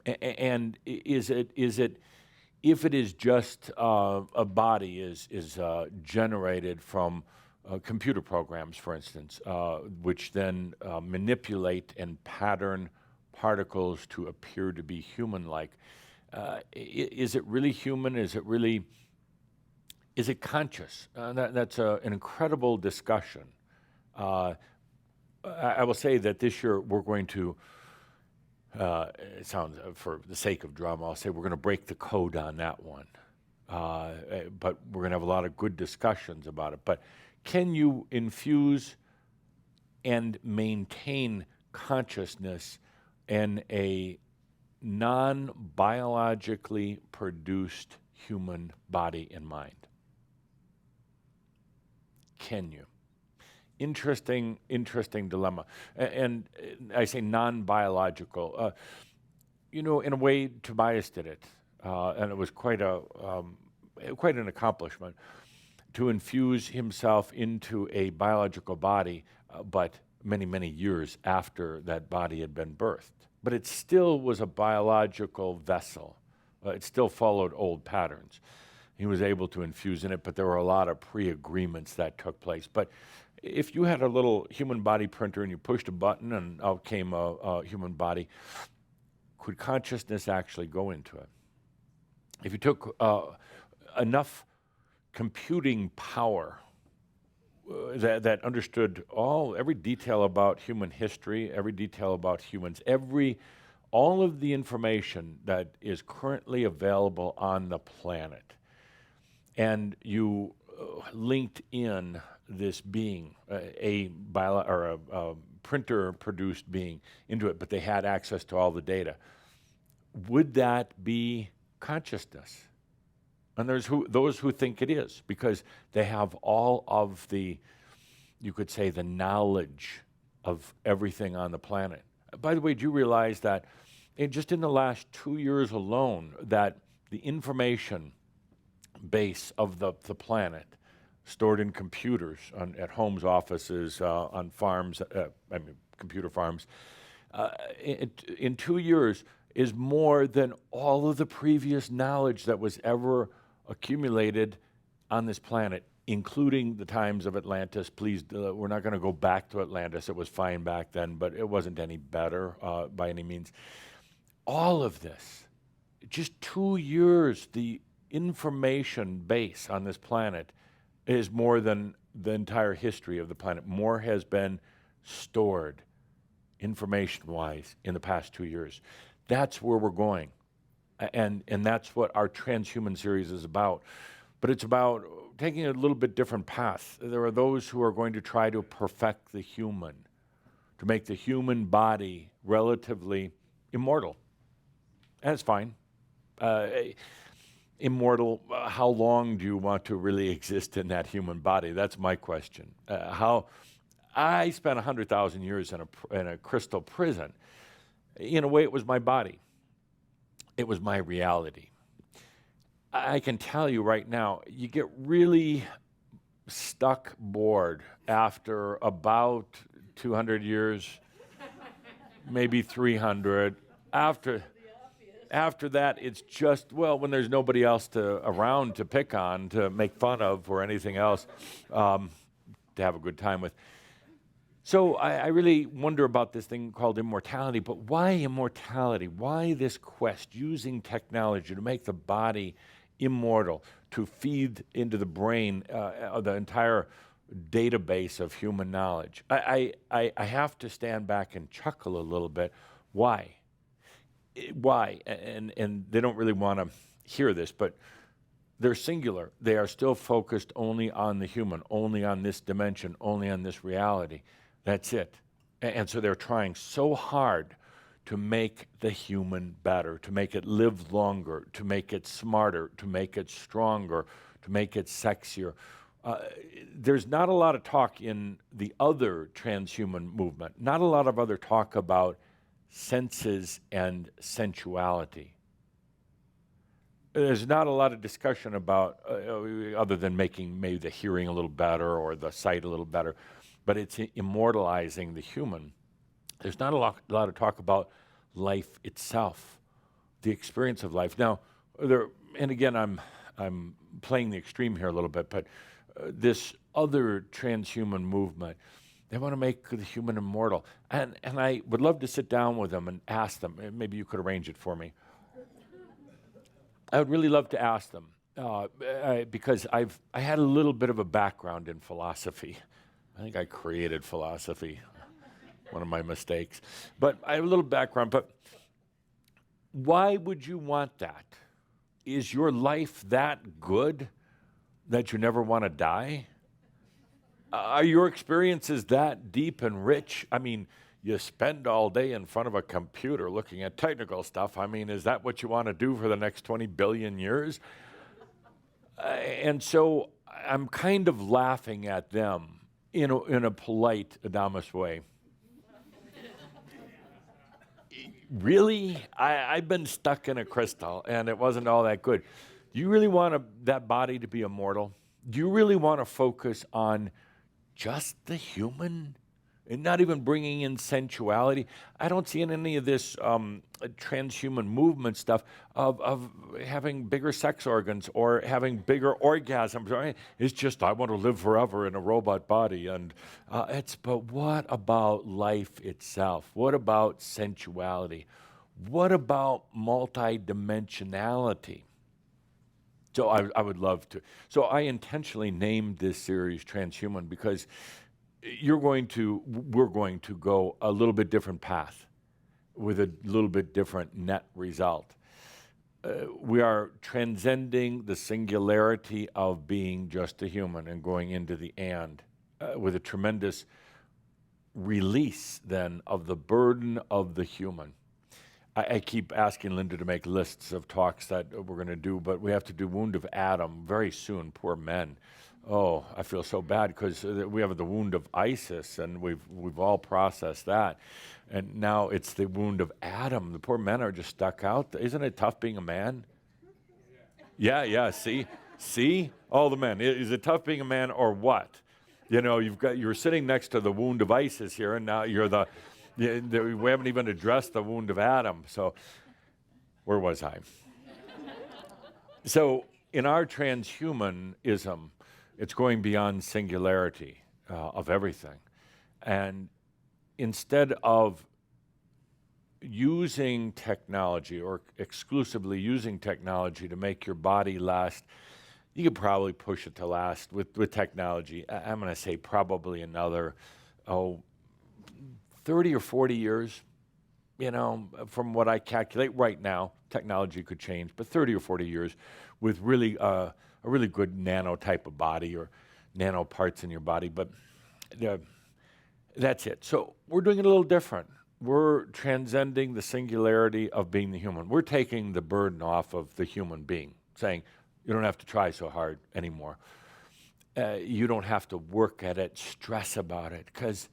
And is it if it is just a body is generated from computer programs, for instance, which then manipulate and pattern particles to appear to be human-like, is it really human? Is it conscious? That's an incredible discussion. I will say that this year we're going to, it sounds, for the sake of drama, I'll say we're going to break the code on that one. But we're going to have a lot of good discussions about it. But can you infuse and maintain consciousness in a non-biologically produced human body and mind? Can you? Interesting dilemma. And I say non-biological. In a way, Tobias did it, and it was quite an accomplishment to infuse himself into a biological body, but many, many years after that body had been birthed. But it still was a biological vessel. It still followed old patterns. He was able to infuse in it, but there were a lot of pre-agreements that took place. But if you had a little human body printer and you pushed a button and out came a human body, could consciousness actually go into it? If you took enough computing power that understood every detail about human history, every detail about humans, all of the information that is currently available on the planet, and you linked in this being, a printer-produced being into it, but they had access to all the data, would that be consciousness? And there's those who think it is, because they have all of the, you could say, the knowledge of everything on the planet. By the way, do you realize that just in the last 2 years alone, that the information base of the planet, stored in computers at homes, offices, on farms, computer farms, in 2 years is more than all of the previous knowledge that was ever accumulated on this planet, including the times of Atlantis. Please, we're not going to go back to Atlantis. It was fine back then, but it wasn't any better by any means. All of this, just 2 years, the information base on this planet is more than the entire history of the planet. More has been stored information-wise in the past 2 years. That's where we're going. And that's what our transhuman series is about. But it's about taking a little bit different path. There are those who are going to try to perfect the human, to make the human body relatively immortal. And it's fine. Immortal, how long do you want to really exist in that human body? That's my question. I spent 100,000 years in a crystal prison. In a way, it was my body. It was my reality. I can tell you right now, you get really stuck bored after about 200 years, maybe 300. After that, it's just, well, when there's nobody else around to pick on, to make fun of, or anything else, to have a good time with. So I really wonder about this thing called immortality, but why immortality? Why this quest using technology to make the body immortal, to feed into the brain the entire database of human knowledge? I have to stand back and chuckle a little bit. Why? Why? And they don't really want to hear this, but they're singular. They are still focused only on the human, only on this dimension, only on this reality. That's it. And so they're trying so hard to make the human better, to make it live longer, to make it smarter, to make it stronger, to make it sexier. There's not a lot of talk in the other transhuman movement, not a lot of other talk about senses and sensuality. There's not a lot of discussion about, other than making maybe the hearing a little better or the sight a little better, but it's immortalizing the human. There's not a lot of talk about life itself, the experience of life. Now, and again, I'm playing the extreme here a little bit, but this other transhuman movement, they want to make the human immortal. And I would love to sit down with them and ask them, maybe you could arrange it for me. I would really love to ask them, because I had a little bit of a background in philosophy. I think I created philosophy, one of my mistakes. But I have a little background, but why would you want that? Is your life that good that you never want to die? Are your experiences that deep and rich? I mean, you spend all day in front of a computer looking at technical stuff. I mean, is that what you want to do for the next 20 billion years? And so I'm kind of laughing at them in a polite Адамус way. Really? I've been stuck in a crystal, and it wasn't all that good. Do you really want that body to be immortal? Do you really want to focus on just the human and not even bringing in sensuality? I don't see in any of this transhuman movement stuff of having bigger sex organs or having bigger orgasms. It's just, I want to live forever in a robot body. And but what about life itself? What about sensuality? What about multidimensionality? So I would love to. So I intentionally named this series Transhuman because we're going to go a little bit different path with a little bit different net result. We are transcending the singularity of being just a human and going into the and with a tremendous release then of the burden of the human. I keep asking Linda to make lists of talks that we're going to do, but we have to do Wound of Adam very soon, poor men. Oh, I feel so bad because we have the wound of ISIS, and we've all processed that. And now it's the wound of Adam. The poor men are just stuck out. Isn't it tough being a man? Yeah, see? All the men. Is it tough being a man or what? You know, you're sitting next to the wound of Isis here, and now you're we haven't even addressed the wound of Adam. So, where was I? So, in our transhumanism, it's going beyond singularity of everything. And instead of using technology or exclusively using technology to make your body last, you could probably push it to last with technology. I'm going to say probably another, 30 or 40 years, you know, from what I calculate right now. Technology could change, but 30 or 40 years with really a really good nano type of body or nano parts in your body. But that's it. So we're doing it a little different. We're transcending the singularity of being the human. We're taking the burden off of the human being, saying, you don't have to try so hard anymore. You don't have to work at it, stress about it, because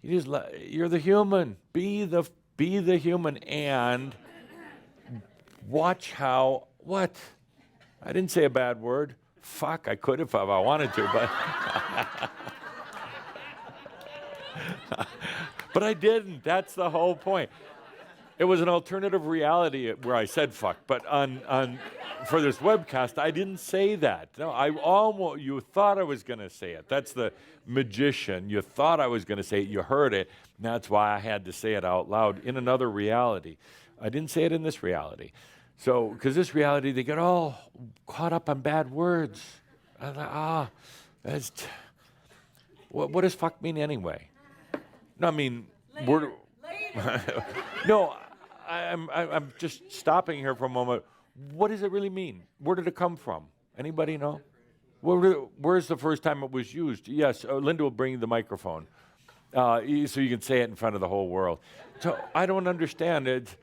you're the human. Be the human and watch how, what? I didn't say a bad word. Fuck, I could if I wanted to, but but I didn't. That's the whole point. It was an alternative reality where I said fuck, but for this webcast, I didn't say that. No, you thought I was going to say it. That's the magician. You thought I was going to say it. You heard it. And that's why I had to say it out loud in another reality. I didn't say it in this reality. So, because this reality, they get all caught up on bad words. I thought, what does fuck mean anyway? No, I mean, later. No, I'm just stopping here for a moment. What does it really mean? Where did it come from? Anybody know? Where's the first time it was used? Yes, Linda will bring you the microphone so you can say it in front of the whole world. So I don't understand it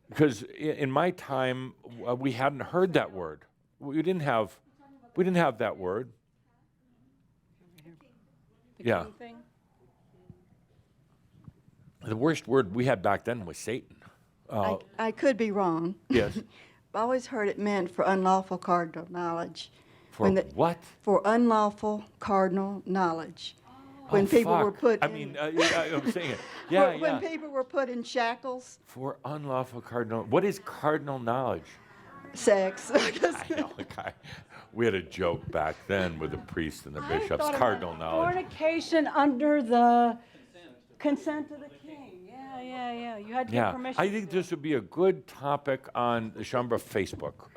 because in my time we hadn't heard that word. We didn't have that word. Yeah. The worst word we had back then was Satan. I could be wrong. Yes. I always heard it meant for unlawful cardinal knowledge. For what? For unlawful cardinal knowledge. When people were put in... I'm saying it. Yeah, when people were put in shackles. For unlawful cardinal... What is cardinal knowledge? Sex. I know. We had a joke back then with the priests and the bishops. Cardinal knowledge. Fornication under the consent of the king. Yeah. You had to get permission. I think this would be a good topic on the Shambra Facebook.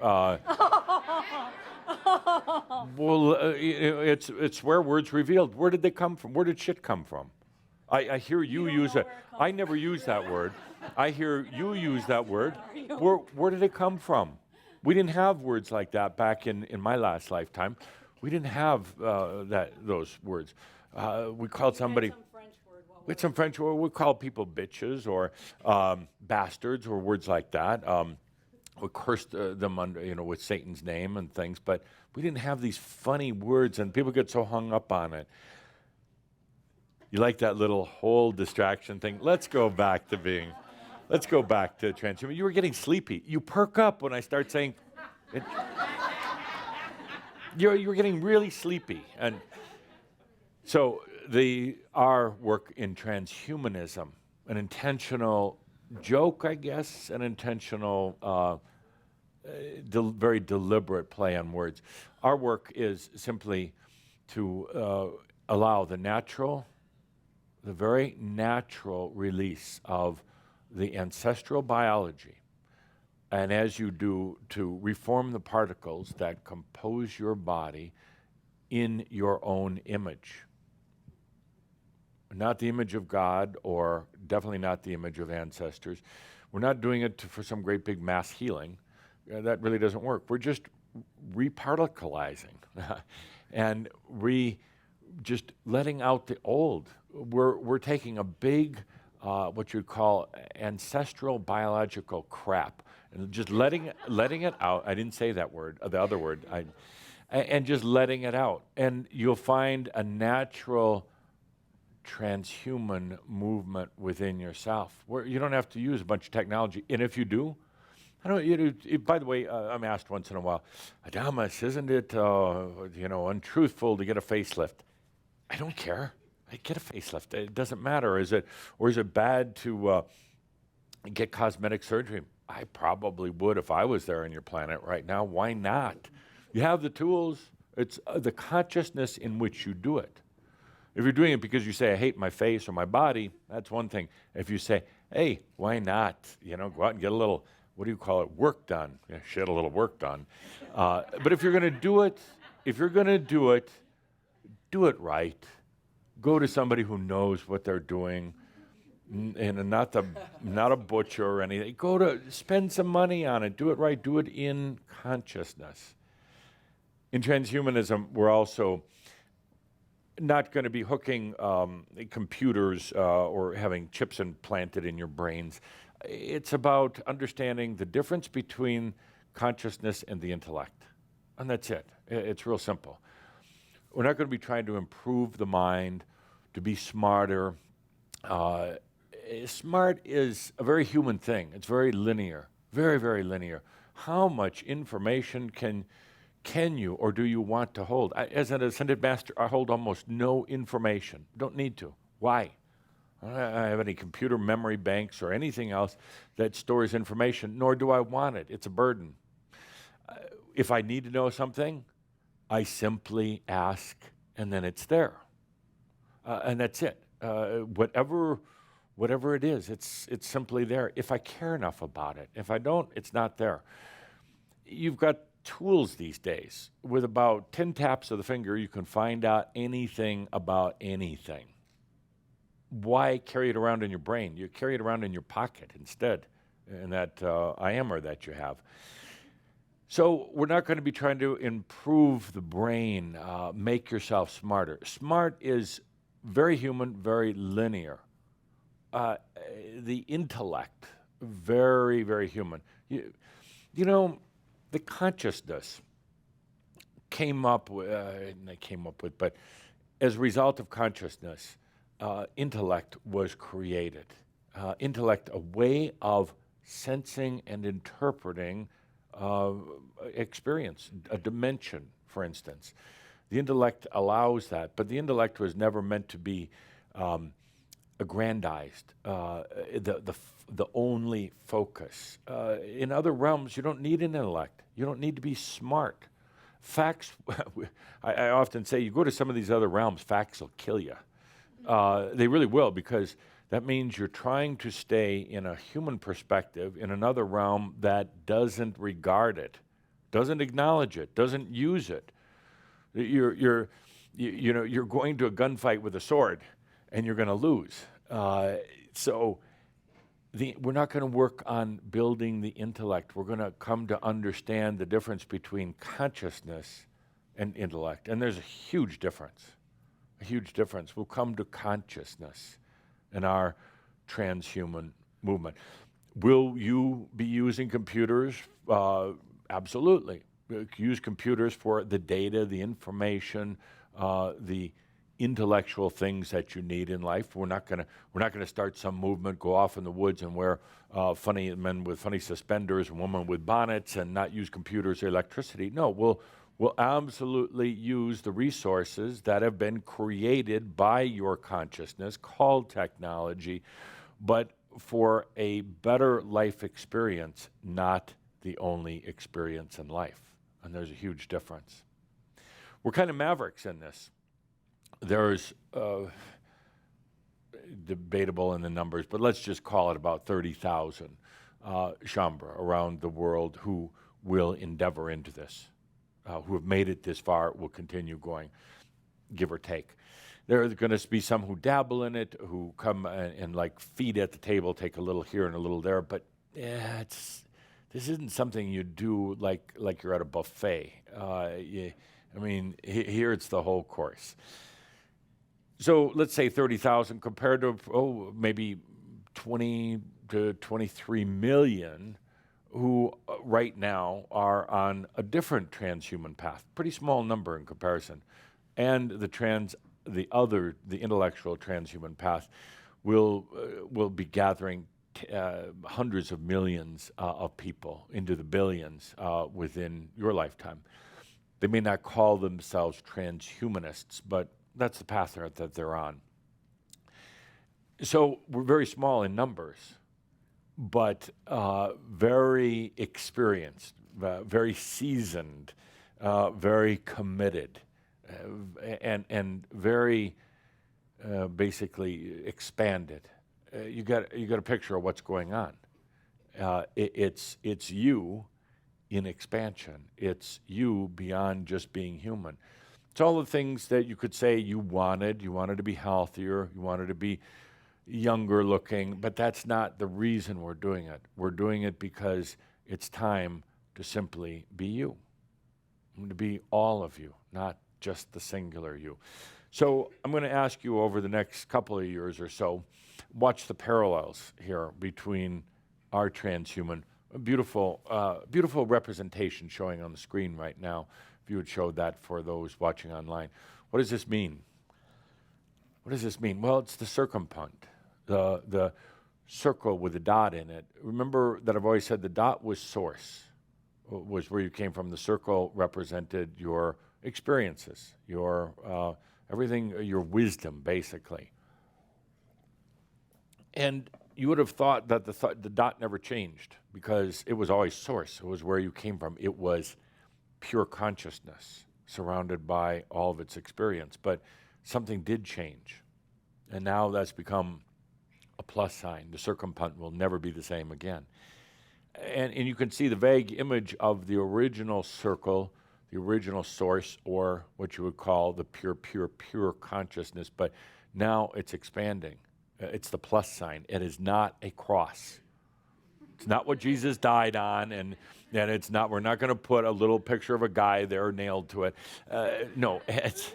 Well, it's swear words revealed. Where did they come from? Where did shit come from? I hear you use it. I never use that word. I hear you use that word. Where did it come from? We didn't have words like that back in my last lifetime. We didn't have those words. We called somebody... We had some French word. We call people bitches or bastards or words like that. We cursed them under, with Satan's name and things, but we didn't have these funny words, and people get so hung up on it. You like that little whole distraction thing? Let's go back to transhuman. You were getting sleepy. You perk up when I start saying it. You were getting really sleepy, and so our work in transhumanism, an intentional joke, I guess, an intentional, very deliberate play on words. Our work is simply to allow the very natural release of the ancestral biology, and as you do, to reform the particles that compose your body in your own image. Not the image of God, or definitely not the image of ancestors. We're not doing it for some great big mass healing. That really doesn't work. We're just reparticleizing and just letting out the old. We're taking a big, what you'd call ancestral biological crap, and just letting it out. I didn't say that word, the other word. And just letting it out. And you'll find a natural transhuman movement within yourself where you don't have to use a bunch of technology. And if you do, I don't. By the way, I'm asked once in a while, Adamus, isn't it untruthful to get a facelift? I don't care. I get a facelift. It doesn't matter. Is it bad to get cosmetic surgery? I probably would if I was there on your planet right now. Why not? You have the tools. It's the consciousness in which you do it. If you're doing it because you say, I hate my face or my body, that's one thing. If you say, hey, why not? Go out and get a little, what do you call it, work done. Yeah, shit, a little work done. But if you're going to do it, do it right. Go to somebody who knows what they're doing, and not a butcher or anything. Spend some money on it. Do it right. Do it in consciousness. In transhumanism, we're also not going to be hooking computers or having chips implanted in your brains. It's about understanding the difference between consciousness and the intellect. And that's it. It's real simple. We're not going to be trying to improve the mind, to be smarter. Smart is a very human thing. It's very linear, very, very linear. How much information can you or do you want to hold? As an ascended master, I hold almost no information. Don't need to. Why? I don't have any computer memory banks or anything else that stores information, nor do I want it. It's a burden. If I need to know something, I simply ask, and then it's there. And that's it. Whatever it is, it's simply there. If I care enough about it. If I don't, it's not there. You've got tools these days. With about 10 taps of the finger, you can find out anything about anything. Why carry it around in your brain? You carry it around in your pocket instead, in that IMR that you have. So we're not going to be trying to improve the brain, make yourself smarter. Smart is very human, very linear. The intellect, very, very human. The consciousness but as a result of consciousness, intellect was created. Intellect, a way of sensing and interpreting experience, a dimension, for instance. The intellect allows that, but the intellect was never meant to be aggrandized, the only focus. In other realms, you don't need an intellect. You don't need to be smart. Facts, I often say, you go to some of these other realms, facts will kill you. They really will, because that means you're trying to stay in a human perspective in another realm that doesn't regard it, doesn't acknowledge it, doesn't use it. You're going to a gunfight with a sword, and you're going to lose. So we're not going to work on building the intellect. We're going to come to understand the difference between consciousness and intellect. And there's a huge difference, a huge difference. We'll come to consciousness in our transhuman movement. Will you be using computers? Absolutely. Use computers for the data, the information, the intellectual things that you need in life. We're not going to start some movement, go off in the woods and wear funny men with funny suspenders and women with bonnets and not use computers or electricity. No, we'll absolutely use the resources that have been created by your consciousness, called technology, but for a better life experience, not the only experience in life. And there's a huge difference. We're kind of mavericks in this. There's debatable in the numbers, but let's just call it about 30,000 Shambra around the world who will endeavor into this, who have made it this far, will continue going, give or take. There are going to be some who dabble in it, who come and like feed at the table, take a little here and a little there, but this isn't something you do like you're at a buffet. Here it's the whole course. So let's say 30,000 compared to maybe 20 to 23 million who right now are on a different transhuman path. Pretty small number in comparison. And the intellectual transhuman path will be gathering hundreds of millions of people into the billions within your lifetime. They may not call themselves transhumanists, but that's the path that they're on. So we're very small in numbers, but very experienced, very seasoned, very committed, and very basically expanded. You got a picture of what's going on. It's you in expansion. It's you beyond just being human. It's all the things that you could say you wanted. You wanted to be healthier. You wanted to be younger looking, but that's not the reason we're doing it. We're doing it because it's time to simply be you, to be all of you, not just the singular you. So I'm going to ask you over the next couple of years or so, watch the parallels here between our transhuman, a beautiful representation showing on the screen right now. If you would show that for those watching online. What does this mean? What does this mean? Well, it's the circumpunt, the circle with a dot in it. Remember that I've always said the dot was source, was where you came from. The circle represented your experiences, your everything, your wisdom, basically. And you would have thought that the dot never changed because it was always source. It was where you came from. It was pure consciousness surrounded by all of its experience. But something did change. And now that's become a plus sign. The circumpunt will never be the same again. And you can see the vague image of the original circle, the original source, or what you would call the pure consciousness. But now it's expanding. It's the plus sign. It is not a cross. It's not what Jesus died on, and it's not. We're not going to put a little picture of a guy there nailed to it. No, it's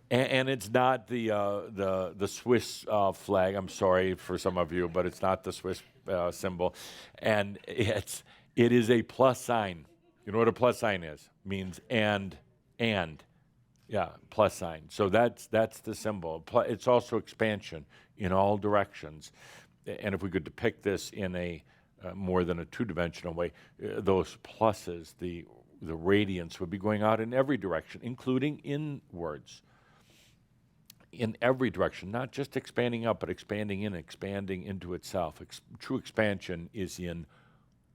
it's not the Swiss flag. I'm sorry for some of you, but it's not the Swiss symbol, and it is a plus sign. You know what a plus sign is? It means and. Yeah, plus sign. So that's the symbol. It's also expansion in all directions. And if we could depict this in a more than a two-dimensional way, those pluses, the radiance would be going out in every direction, including inwards. In every direction, not just expanding up, but expanding into itself. True expansion is in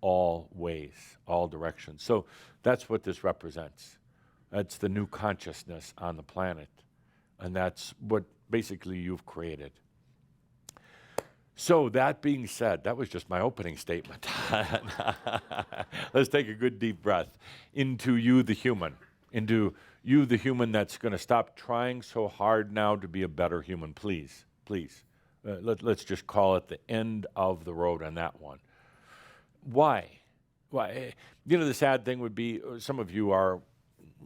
all ways, all directions. So that's what this represents. That's the new consciousness on the planet. And that's what basically you've created. So that being said, that was just my opening statement. Let's take a good deep breath into you, the human. Into you, the human that's going to stop trying so hard now to be a better human. Please, please. Let's just call it the end of the road on that one. Why? Why? You know, the sad thing would be some of you are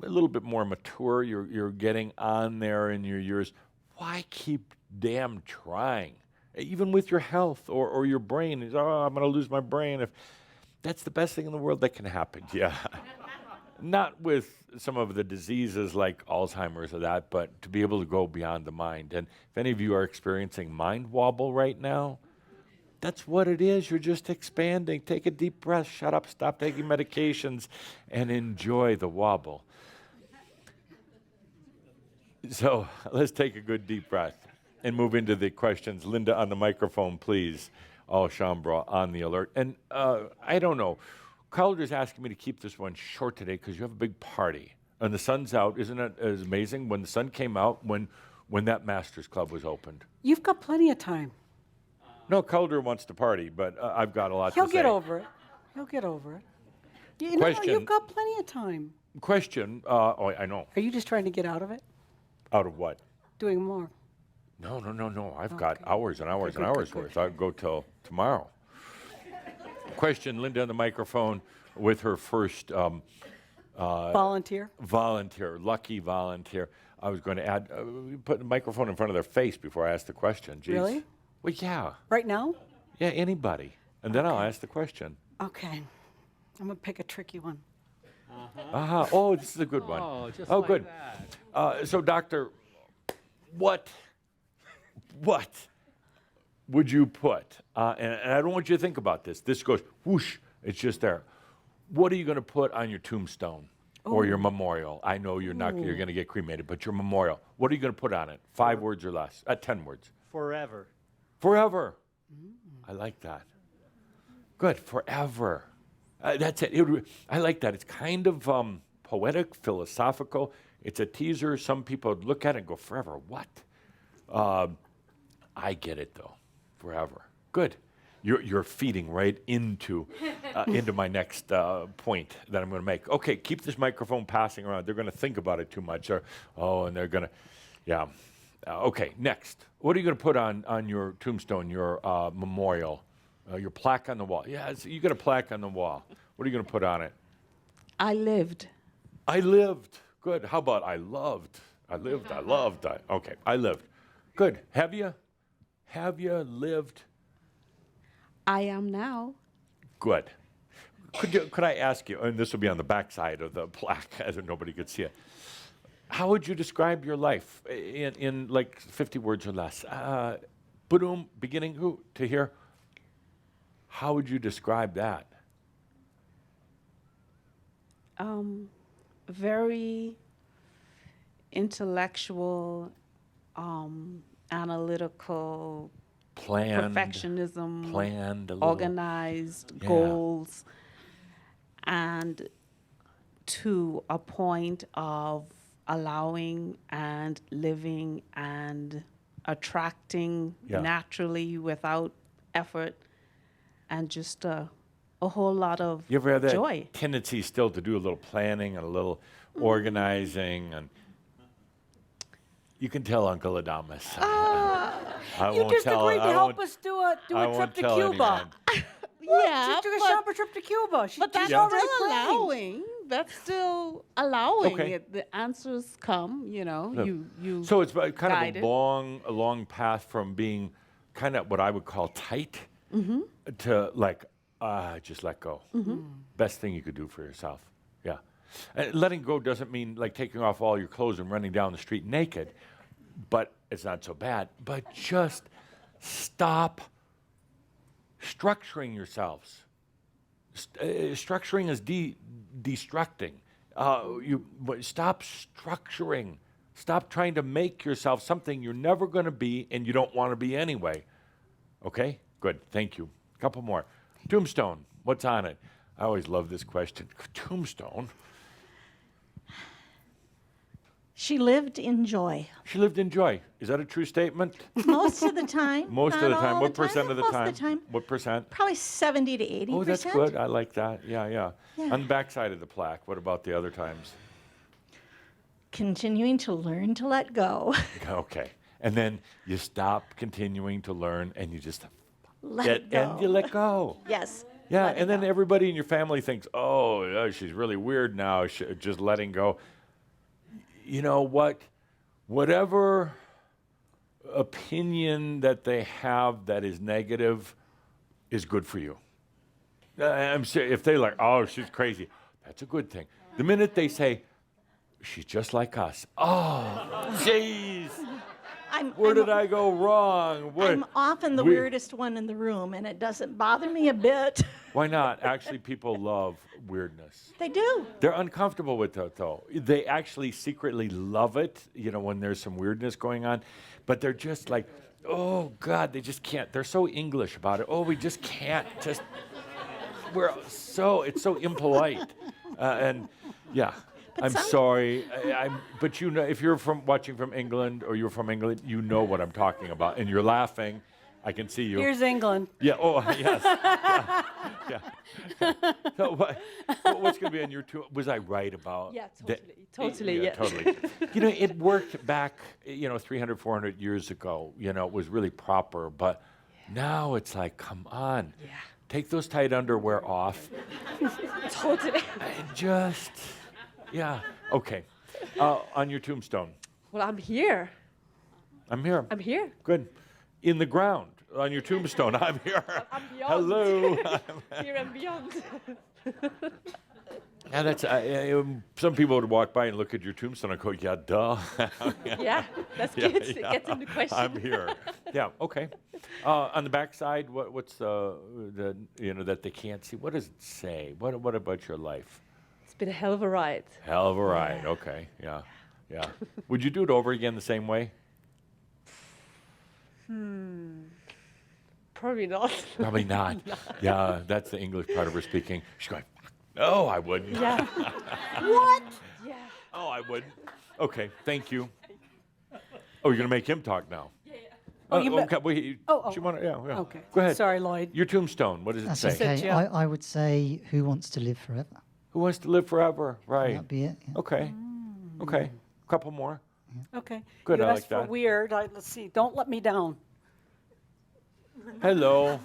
a little bit more mature. You're getting on there in your years. Why keep damn trying? Even with your health or your brain. I'm going to lose my brain. If that's the best thing in the world that can happen. Yeah. Not with some of the diseases like Alzheimer's or that, but to be able to go beyond the mind. And if any of you are experiencing mind wobble right now, that's what it is. You're just expanding. Take a deep breath. Shut up. Stop taking medications and enjoy the wobble. So let's take a good deep breath and move into the questions. Linda on the microphone, please. Oh, Chambra on the alert. And I don't know. Calder's asking me to keep this one short today because you have a big party. And the sun's out. Isn't it as amazing when the sun came out when that Masters Club was opened? You've got plenty of time. No, Calder wants to party, but I've got a lot to say. He'll get over it. He'll get over it. No, you've got plenty of time. Question. Oh, I know. Are you just trying to get out of it? Out of what? Doing more. No. I've got hours and hours and hours worth. I'll go till tomorrow. Question, Linda on the microphone with her first volunteer. Lucky volunteer. I was going to add, put the microphone in front of their face before I ask the question. Jeez. Really? Well, yeah. Right now? Yeah, anybody. And then I'll ask the question. Okay. I'm going to pick a tricky one. Oh, this is a good one. Oh, just oh like good. that. So, Doctor, what would you put, and I don't want you to think about this. This goes whoosh, it's just there. What are you going to put on your tombstone or your memorial? I know you're going to get cremated, but your memorial, what are you going to put on it? 5 words or less, 10 words. Forever. Forever. I like that. Good, forever. That's it. I like that. It's kind of poetic, philosophical. It's a teaser. Some people would look at it and go, forever, what? I get it, though. Forever. Good. You're feeding right into my next point that I'm going to make. Okay, keep this microphone passing around. They're going to think about it too much. And they're going to, yeah. Okay, next. What are you going to put on your tombstone, your memorial, your plaque on the wall? Yeah, you got a plaque on the wall. What are you going to put on it? I lived. I lived. Good. How about I loved? I lived. I loved. Okay, I lived. Good. Have you lived? I am now. Good. Could I ask you, and this will be on the back side of the plaque, as nobody could see it. How would you describe your life in like 50 words or less? Boom, beginning who to here. How would you describe that? Very intellectual, analytical, perfectionism, planned, a little, organized, goals, and to a point of allowing and living and attracting naturally without effort, and just a whole lot of you ever have that joy. Tendency still to do a little planning and a little organizing, and you can tell Uncle Adamus. I You won't just tell. agreed to I help won't- us do a I trip won't to tell Cuba. anyone. Yeah, She took a shopper trip to Cuba. but that's she's already still planned. allowing. That's still allowing. Okay. The answers come. You know, Yeah. you. So it's kind guided. of a long path from being kind of what I would call tight to like just let go. Best thing you could do for yourself. Yeah. And letting go doesn't mean like taking off all your clothes and running down the street naked, but it's not so bad. But just stop structuring yourselves. Structuring is destructing. Stop structuring. Stop trying to make yourself something you're never going to be and you don't want to be anyway. Okay? Good. Thank you. A couple more. Tombstone. What's on it? I always love this question. Tombstone. She lived in joy. She lived in joy. Is that a true statement? Most of the time. Most Not of the all time. What percent but of the most time? Of the time. What percent? Probably 70 to 80%. Oh, that's good. I like that. Yeah. Yeah. On the back side of the plaque, what about the other times? Continuing to learn to let go. Okay. And then you stop continuing to learn and you just Let go. and you let go. Yes. Yeah, let it and then go. everybody in your family thinks, oh, yeah, she's really weird now, just letting go. You know what? Whatever opinion that they have that is negative is good for you. I'm serious. If they're like, oh, she's crazy, that's a good thing. The minute they say, she's just like us, oh, jeez, where did I go wrong? I'm often the weirdest one in the room, and it doesn't bother me a bit. Why not? Actually, people love weirdness. They do. They're uncomfortable with it, though. They actually secretly love it, when there's some weirdness going on. But they're just like, oh, God, they just can't. They're so English about it. Oh, we just can't. It's so impolite. And, yeah. I'm sorry, but if you're watching from England or you're from England, you know what I'm talking about, and you're laughing. I can see you. Here's England. Yeah. Oh, yes. Yeah. So what's going to be on your tour? Was I right about? Yeah, totally. Yeah, totally. It worked back, 300, 400 years ago. It was really proper, but now it's like, come on. Yeah. Take those tight underwear off. Totally. And just. Yeah. Okay. On your tombstone. Well, I'm here. I'm here. I'm here. Good. In the ground on your tombstone. I'm here. I'm beyond. Hello. Here and beyond. Yeah, that's some people would walk by and look at your tombstone and go, "Yeah, duh." Yeah, that's Yeah, good. yeah. Get in the question. I'm here. Yeah, okay. On the back side, what's the that they can't see? What does it say? What about your life? It's been a hell of a ride. Hell of a ride. Okay, yeah, yeah. Would you do it over again the same way? Probably not. Probably not. Yeah, that's the English part of her speaking. She's going, "No, I wouldn't." Yeah. What? Yeah. Oh, I wouldn't. Okay, thank you. Oh, you're gonna make him talk now. Oh, you okay. Well, Oh, you want to? Yeah, yeah. Okay. Go ahead. Sorry, Lloyd. Your tombstone. What does it That's say? okay. Joe. I would say, who wants to live forever? Who wants to live forever? Right. That'd be it. Yeah. Okay. Okay. Couple more. Okay. Good, You I asked like for that. weird. Let's see. Don't let me down. Hello.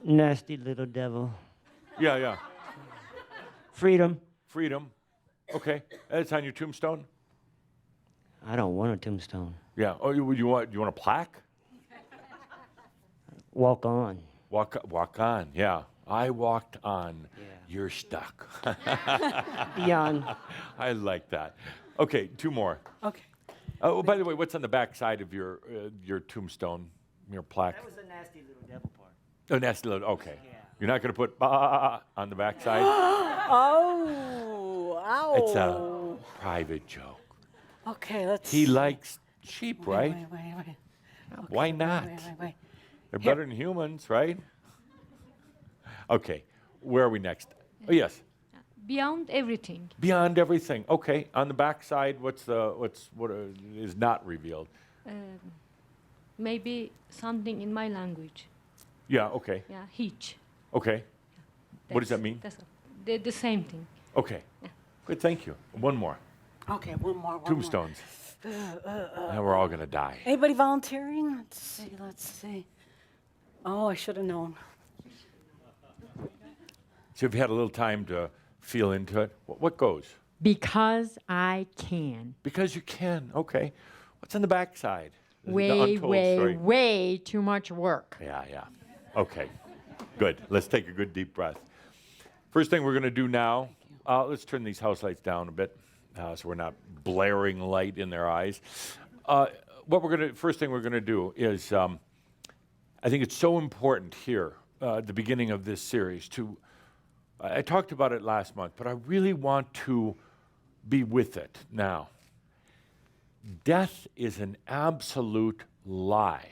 Nasty little devil. Yeah, yeah. Freedom. Freedom. Okay. That's on your tombstone. I don't want a tombstone. Yeah. Oh, you want a plaque? Walk on. Walk on. Yeah. I walked on. Yeah. You're stuck. Beyond. I like that. Okay, two more. Okay. Oh, by the way, what's on the back side of your tombstone, your plaque? That was the nasty little devil part. Oh, nasty little. Okay. Yeah. You're not going to put on the back side. Oh. Ow. It's a private joke. Okay. Let's. He likes sheep, right? Wait. Okay, Why not? Wait. They're better than humans, right? Okay. Where are we next? Oh, yes. Beyond everything. Beyond everything. Okay. On the back side, what is not revealed? Maybe something in my language. Yeah. Okay. Yeah, hitch. Okay. What does that mean? That's the same thing. Okay. Good. Thank you. One more. Okay. One more. Tombstones. Now we're all gonna die. Anybody volunteering? Let's see. Oh, I should have known. So if you had a little time to feel into it, what goes? Because I can. Because you can. Okay. What's on the back side? The Way, untold story. way too much work. Yeah. Okay. Good. Let's take a good deep breath. First thing we're going to do now, let's turn these house lights down a bit so we're not blaring light in their eyes. First thing we're going to do is, I think it's so important here at the beginning of this series I talked about it last month, but I really want to be with it now. Death is an absolute lie.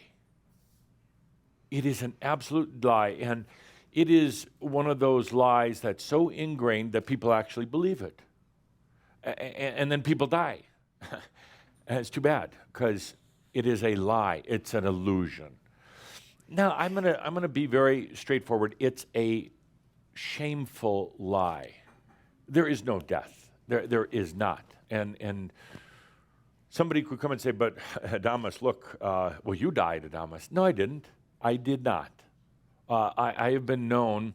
It is an absolute lie, and it is one of those lies that's so ingrained that people actually believe it. And then people die. And it's too bad, because it is a lie. It's an illusion. Now, I'm gonna be very straightforward. It's a shameful lie. There is no death. There is not. And somebody could come and say, "But Адамус, look, well, you died, Адамус." No, I didn't. I did not. I have been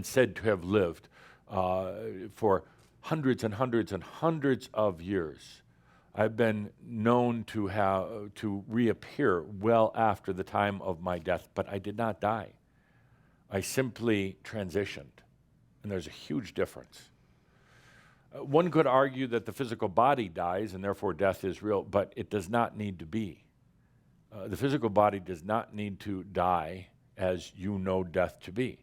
said to have lived for hundreds and hundreds and hundreds of years. I've been known to reappear well after the time of my death, but I did not die. I simply transitioned, and there's a huge difference. One could argue that the physical body dies, and therefore death is real, but it does not need to be. The physical body does not need to die as you know death to be.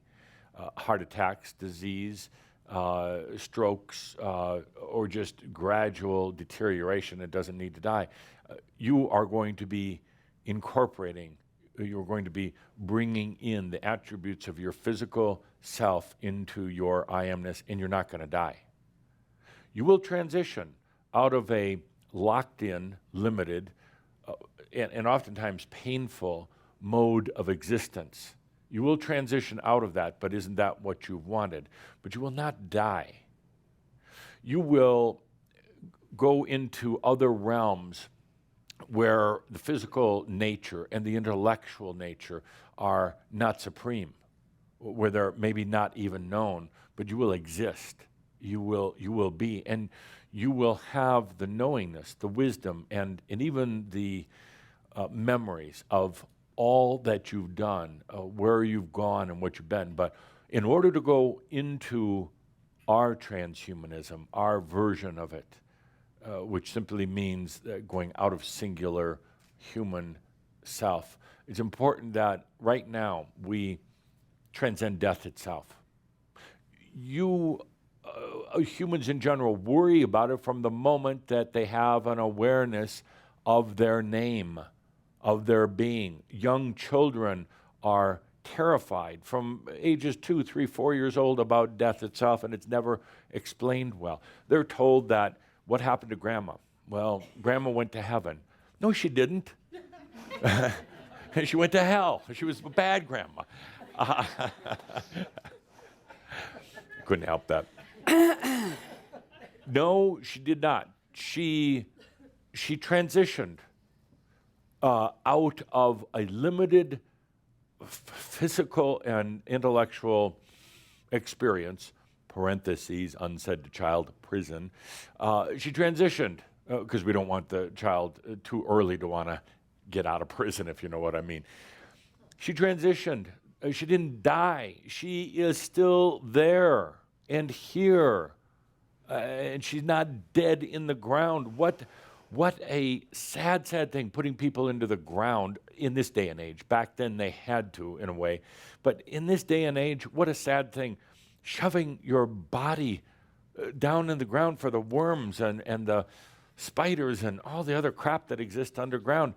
Heart attacks, disease, strokes, or just gradual deterioration, it doesn't need to die. You are going to be incorporating, you're going to be bringing in the attributes of your physical self into your I amness, and you're not going to die. You will transition out of a locked-in, limited, and oftentimes painful mode of existence. You will transition out of that, but isn't that what you've wanted? But you will not die. You will go into other realms where the physical nature and the intellectual nature are not supreme, where they're maybe not even known, but you will exist. You will be, and you will have the knowingness, the wisdom, and even the memories of all that you've done, where you've gone and what you've been. But in order to go into our transhumanism, our version of it, which simply means going out of singular human self. It's important that right now we transcend death itself. Humans in general worry about it from the moment that they have an awareness of their name, of their being. Young children are terrified from ages 2, 3, 4 years old about death itself, and it's never explained well. They're told that, what happened to grandma? Well, grandma went to heaven. No, she didn't. She went to hell. She was a bad grandma. Couldn't help that. No, she did not. She transitioned out of a limited physical and intellectual experience, parentheses, unsaid to child, prison. She transitioned, because we don't want the child too early to want to get out of prison, if you know what I mean. She transitioned. She didn't die. She is still there and here. And she's not dead in the ground. What a sad, sad thing, putting people into the ground in this day and age. Back then they had to, in a way. But in this day and age, what a sad thing, shoving your body down in the ground for the worms and the spiders and all the other crap that exists underground.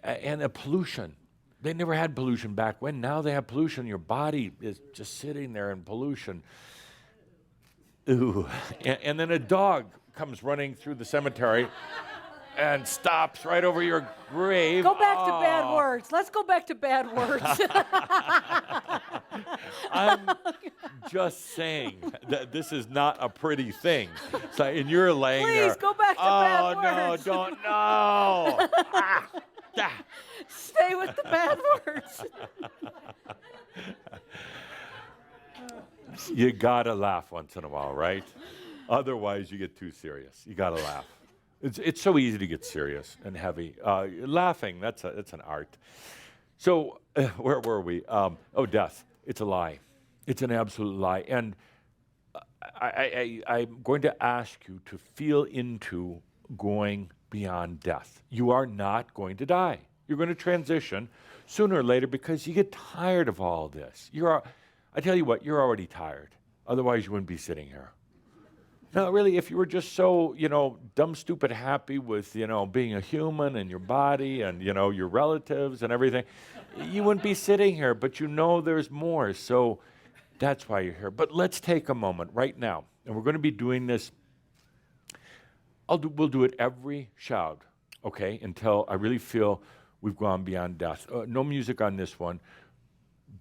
And the pollution. They never had pollution back when. Now they have pollution. Your body is just sitting there in pollution. Ooh. And then a dog comes running through the cemetery and stops right over your grave. Go back to bad words. Let's go back to bad words. I'm just saying that this is not a pretty thing. So, and you're laying there. Please go back to bad words. Oh, no, don't, no. Stay with the bad words. You gotta laugh once in a while, right? Otherwise, you get too serious. You gotta laugh. It's so easy to get serious and heavy. Laughing, that's an art. So, where were we? Death. It's a lie. It's an absolute lie. And I'm going to ask you to feel into going beyond death. You are not going to die. You're going to transition sooner or later because you get tired of all this. I tell you what, you're already tired. Otherwise, you wouldn't be sitting here. No, really, if you were just so, dumb, stupid, happy with, being a human and your body and, your relatives and everything, you wouldn't be sitting here. But there's more. So that's why you're here. But let's take a moment right now. And we're going to be doing this. We'll do it every shout, okay, until I really feel we've gone beyond death. No music on this one.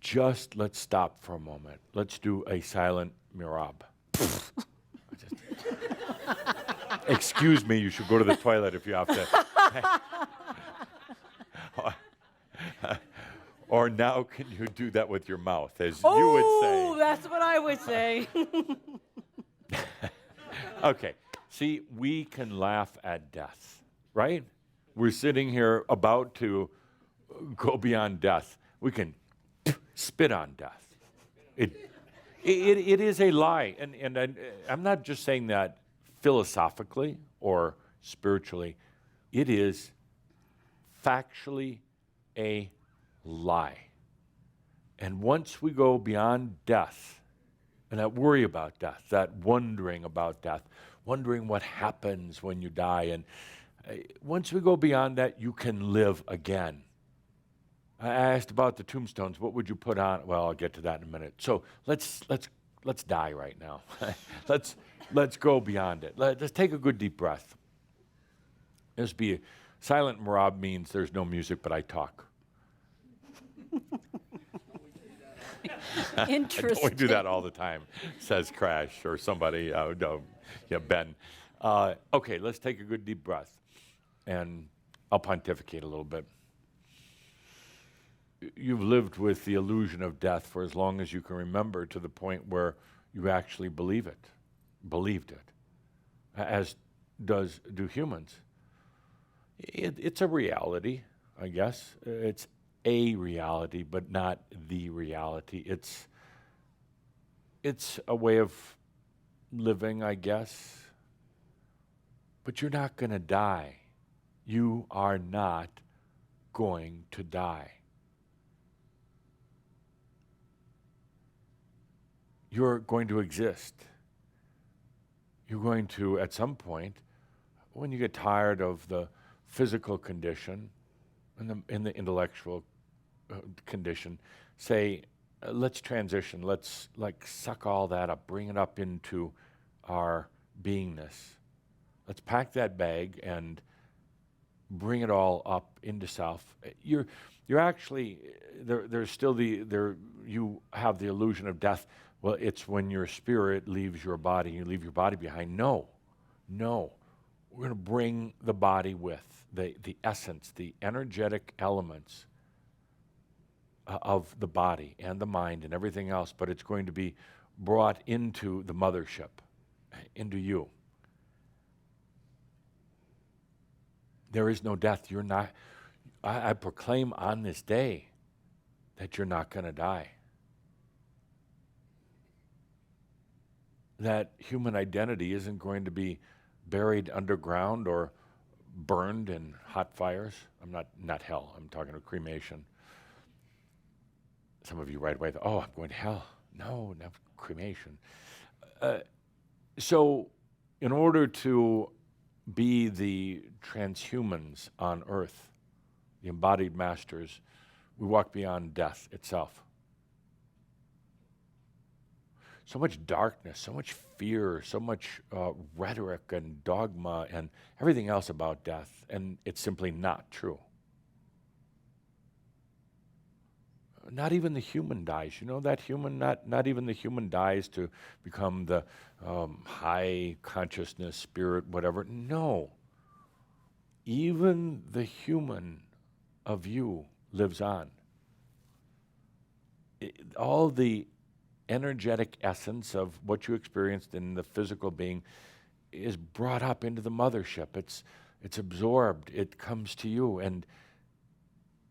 Just let's stop for a moment. Let's do a silent mirab. Excuse me, you should go to the toilet if you have to. Or now can you do that with your mouth, as you would say. Oh, that's what I would say. Okay. See, we can laugh at death, right? We're sitting here about to go beyond death. We can spit on death. It is a lie. And I'm not just saying that philosophically or spiritually. It is factually a lie. And once we go beyond death, and that worry about death, that wondering about death, wondering what happens when you die. And once we go beyond that, you can live again. I asked about the tombstones. What would you put on? Well, I'll get to that in a minute. So let's die right now. let's go beyond it. Let's take a good deep breath. Silent marab means there's no music, but I talk. Interesting. We do that all the time, says Crash or somebody. Ben. Okay, let's take a good deep breath, and I'll pontificate a little bit. You've lived with the illusion of death for as long as you can remember, to the point where you actually believed it, as do humans. It's a reality, I guess. It's a reality, but not the reality. It's a way of living, I guess. But you're not going to die. You are not going to die. You're going to exist. You're going to, at some point, when you get tired of the physical condition and the intellectual condition, say, let's transition. Let's like suck all that up, bring it up into our beingness. Let's pack that bag and bring it all up into self. You're actually there's still you have the illusion of death. Well, it's when your spirit leaves your body, you leave your body behind. No. We're going to bring the body with the essence, the energetic elements of the body and the mind and everything else, but it's going to be brought into the mothership, into you. There is no death. You're not. I proclaim on this day that you're not going to die. That human identity isn't going to be buried underground or burned in hot fires. Not hell. I'm talking about cremation. Some of you right away, oh, I'm going to hell. No, not cremation. So in order to be the transhumans on earth, the embodied masters, we walk beyond death itself. So much darkness, so much fear, so much rhetoric and dogma and everything else about death, and it's simply not true. Not even the human dies. You know that human, not even the human dies to become the high consciousness, spirit, whatever. No. Even the human of you lives on. All the energetic essence of what you experienced in the physical being is brought up into the mothership. It's absorbed. It comes to you. And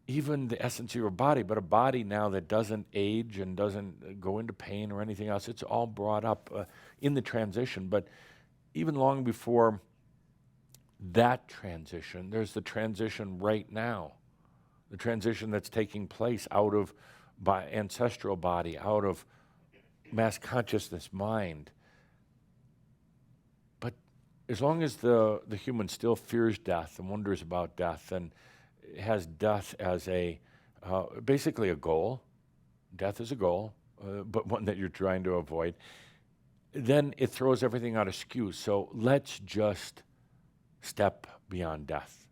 even the essence of your body, but a body now that doesn't age and doesn't go into pain or anything else, it's all brought up in the transition. But even long before that transition, there's the transition right now, the transition that's taking place out of ancestral body, out of mass consciousness mind. But as long as the human still fears death and wonders about death and has death as basically a goal, death is a goal, but one that you're trying to avoid, then it throws everything out askew. So let's just step beyond death.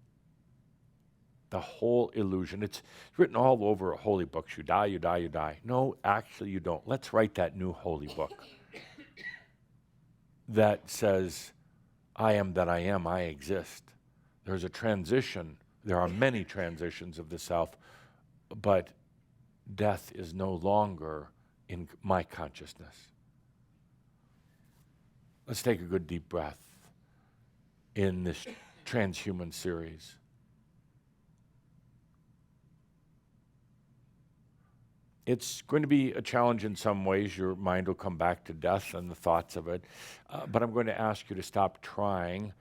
The whole illusion. It's written all over holy books. You die, you die, you die. No, actually you don't. Let's write that new holy book that says, I am that I am, I exist. There's a transition. There are many transitions of the self, but death is no longer in my consciousness. Let's take a good deep breath in this transhuman series. It's going to be a challenge in some ways. Your mind will come back to death and the thoughts of it. But I'm going to ask you to stop trying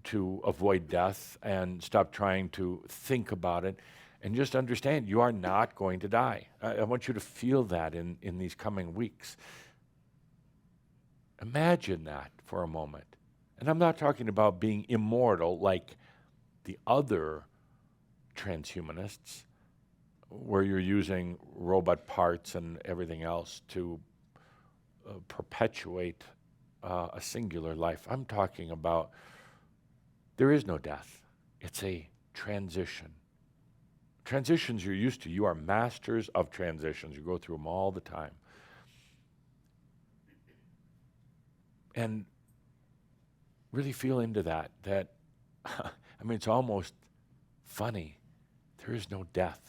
to avoid death and stop trying to think about it and just understand you are not going to die. I want you to feel that in these coming weeks. Imagine that for a moment. And I'm not talking about being immortal like the other transhumanists, where you're using robot parts and everything else to perpetuate a singular life. I'm talking about there is no death. It's a transition. Transitions you're used to. You are masters of transitions. You go through them all the time. And really feel into that, I mean, it's almost funny. There is no death.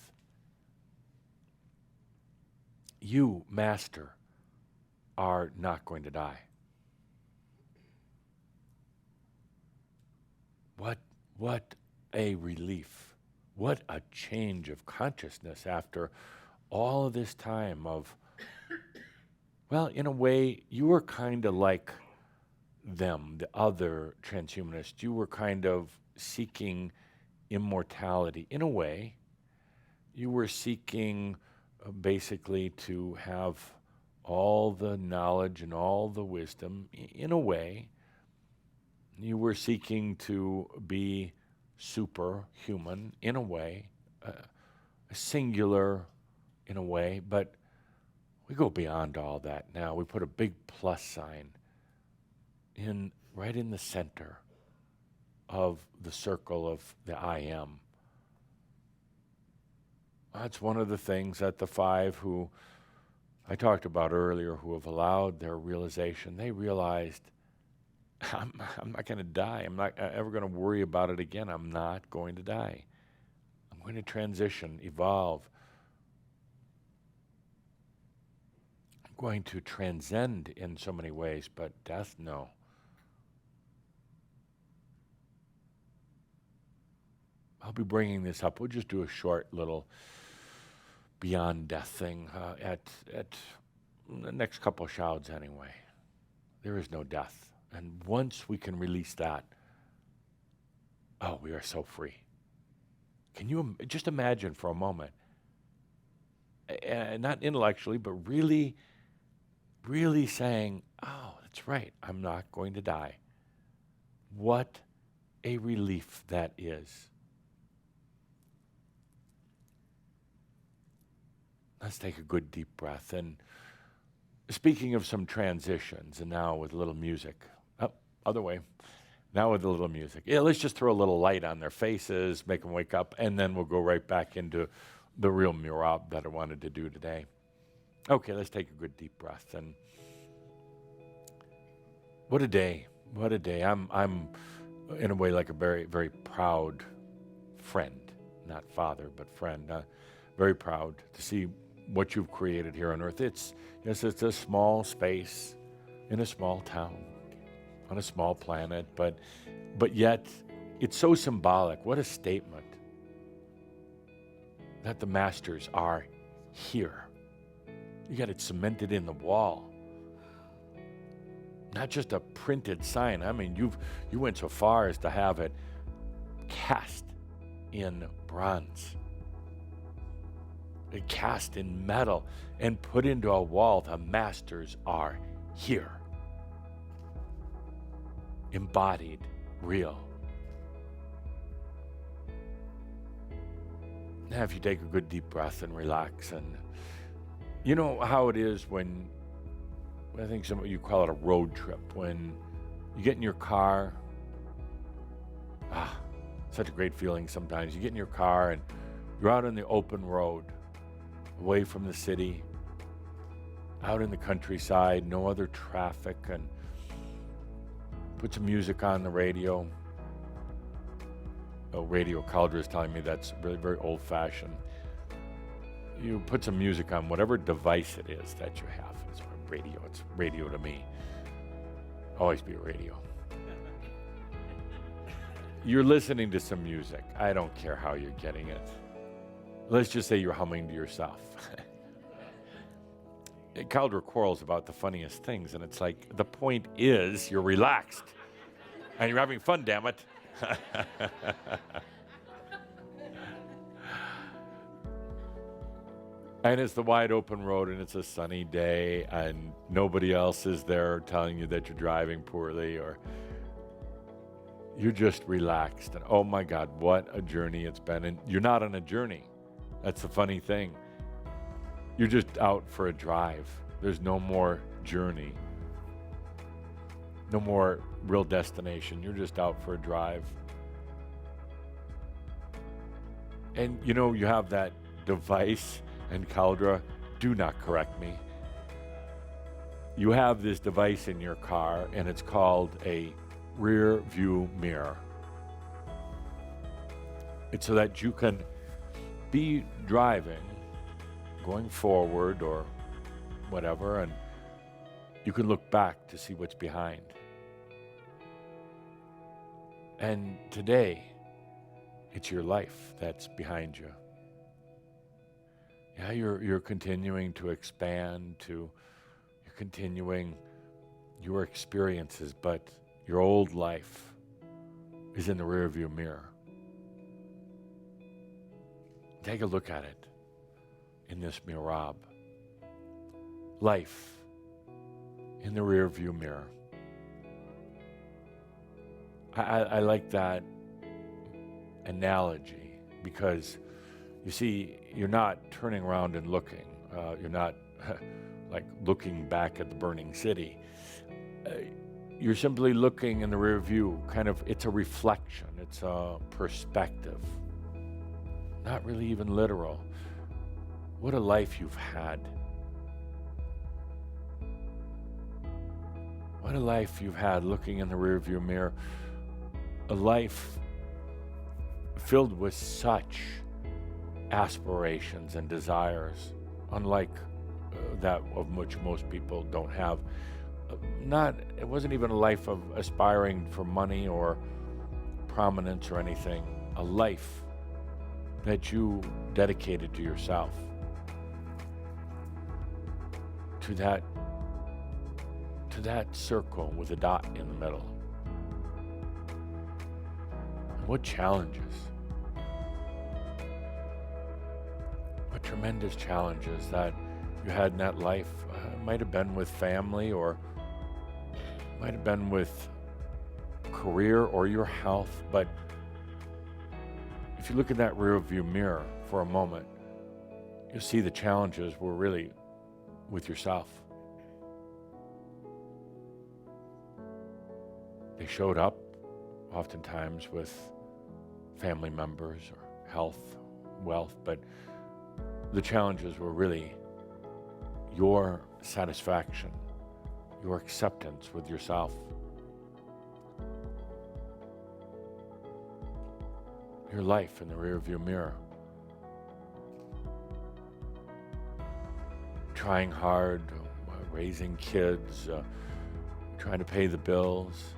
You, master, are not going to die. What a relief. What a change of consciousness after all of this time of Well, in a way, you were kind of like them, the other transhumanists. You were kind of seeking immortality. In a way, you were seeking basically to have all the knowledge and all the wisdom. In a way, you were seeking to be superhuman. In a way, singular in a way, but we go beyond all that now. We put a big plus sign right in the center of the circle of the I am. That's one of the things that the 5 who I talked about earlier, who have allowed their realization, they realized, I'm not going to die. I'm not ever going to worry about it again. I'm not going to die. I'm going to transition, evolve. I'm going to transcend in so many ways, but death, no. I'll be bringing this up. We'll just do a short little beyond death thing at the next couple of Shouds anyway. There is no death. And once we can release that, oh, we are so free. Can you just imagine for a moment, not intellectually, but really, really saying, oh, that's right, I'm not going to die. What a relief that is. Let's take a good deep breath. And speaking of some transitions, and now with a little music. Oh, other way. Now with a little music. Yeah, let's just throw a little light on their faces, make them wake up, and then we'll go right back into the real mirab that I wanted to do today. Okay, let's take a good deep breath. And what a day. What a day. I'm in a way like a very, very proud friend. Not father, but friend. Very proud to see what you've created here on earth. It's a small space in a small town on a small planet, but yet it's so symbolic. What a statement that the masters are here. You got it cemented in the wall. Not just a printed sign. I mean, you went so far as to have it cast in bronze. Cast in metal and put into a wall. The masters are here. Embodied, real. Now if you take a good deep breath and relax, and you know how it is when, I think some of you call it a road trip, when you get in your car, such a great feeling sometimes. You get in your car and you're out on the open road, away from the city, out in the countryside, no other traffic, and put some music on the radio. Oh, radio, Caldra is telling me that's really very old-fashioned. You put some music on whatever device it is that you have. It's radio. It's radio to me. Always be a radio. You're listening to some music. I don't care how you're getting it. Let's just say you're humming to yourself. Caldra quarrels about the funniest things, and it's like, the point is you're relaxed and you're having fun, damn it. And it's the wide open road, and it's a sunny day, and nobody else is there telling you that you're driving poorly, or you're just relaxed. And oh my God, what a journey it's been. And you're not on a journey. That's the funny thing. You're just out for a drive. There's no more journey. No more real destination. You're just out for a drive. And you know, you have that device, and Caldra, do not correct me. You have this device in your car, and it's called a rear view mirror. It's so that you can be driving, going forward or whatever, and you can look back to see what's behind. And today, it's your life that's behind you. Yeah, you're continuing to expand, you You're continuing your experiences, but your old life is in the rearview mirror. Take a look at it in this mihrab. Life in the rearview mirror. I like that analogy because, you see, you're not turning around and looking. You're not like looking back at the burning city. You're simply looking in the rear view, kind of, it's a reflection, it's a perspective. Not really even literal. What a life you've had. What a life you've had looking in the rearview mirror. A life filled with such aspirations and desires, unlike that of which most people don't have. It wasn't even a life of aspiring for money or prominence or anything. A life that you dedicated to yourself, to that circle with a dot in the middle. And what challenges, what tremendous challenges that you had in that life. It might have been with family, or might have been with career or your health, but if you look in that rear view mirror for a moment, you'll see the challenges were really with yourself. They showed up oftentimes with family members or health, wealth, but the challenges were really your satisfaction, your acceptance with yourself. Your life in the rearview mirror. Trying hard, raising kids, trying to pay the bills.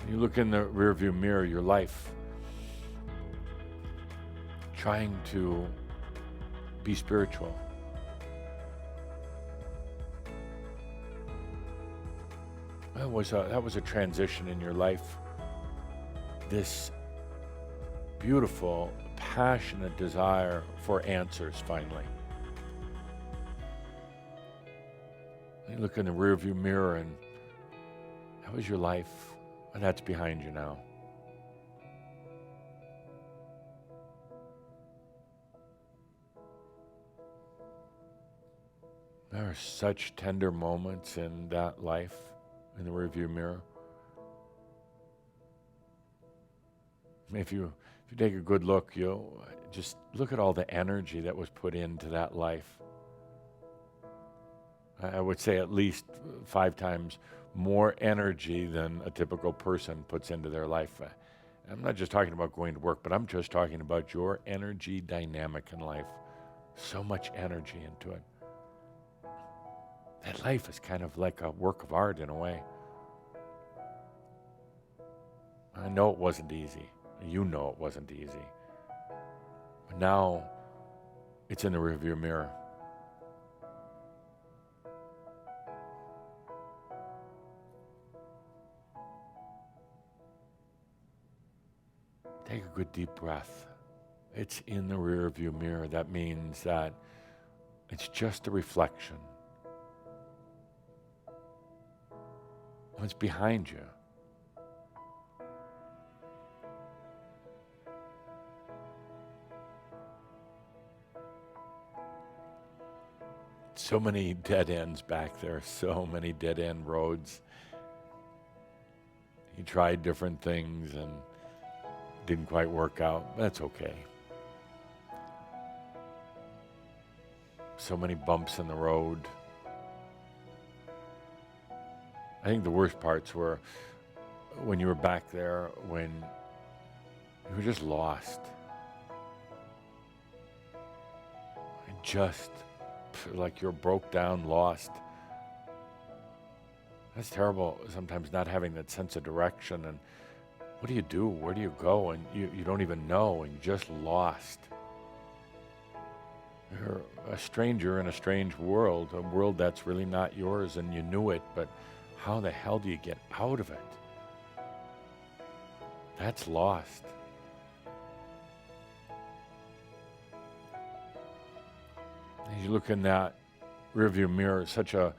You look in the rearview mirror, your life, trying to be spiritual. That was a transition in your life. This beautiful, passionate desire for answers, finally. You look in the rearview mirror, and that was your life, and that's behind you now. There are such tender moments in that life, in the rearview mirror. If you take a good look, you'll just look at all the energy that was put into that life. I would say at least 5 times more energy than a typical person puts into their life. I'm not just talking about going to work, but I'm just talking about your energy dynamic in life. So much energy into it. That life is kind of like a work of art in a way. I know it wasn't easy. You know it wasn't easy. But now it's in the rearview mirror. Take a good deep breath. It's in the rearview mirror. That means that it's just a reflection. What's behind you? So many dead ends back there, so many dead end roads. You tried different things and didn't quite work out. That's okay. So many bumps in the road. I think the worst parts were when you were back there, when you were just lost. Just like you're broke down, lost. That's terrible, sometimes not having that sense of direction. And what do you do? Where do you go? And you don't even know, and you're just lost. You're a stranger in a strange world, a world that's really not yours and you knew it, but how the hell do you get out of it? That's lost. As you look in that rearview mirror, such a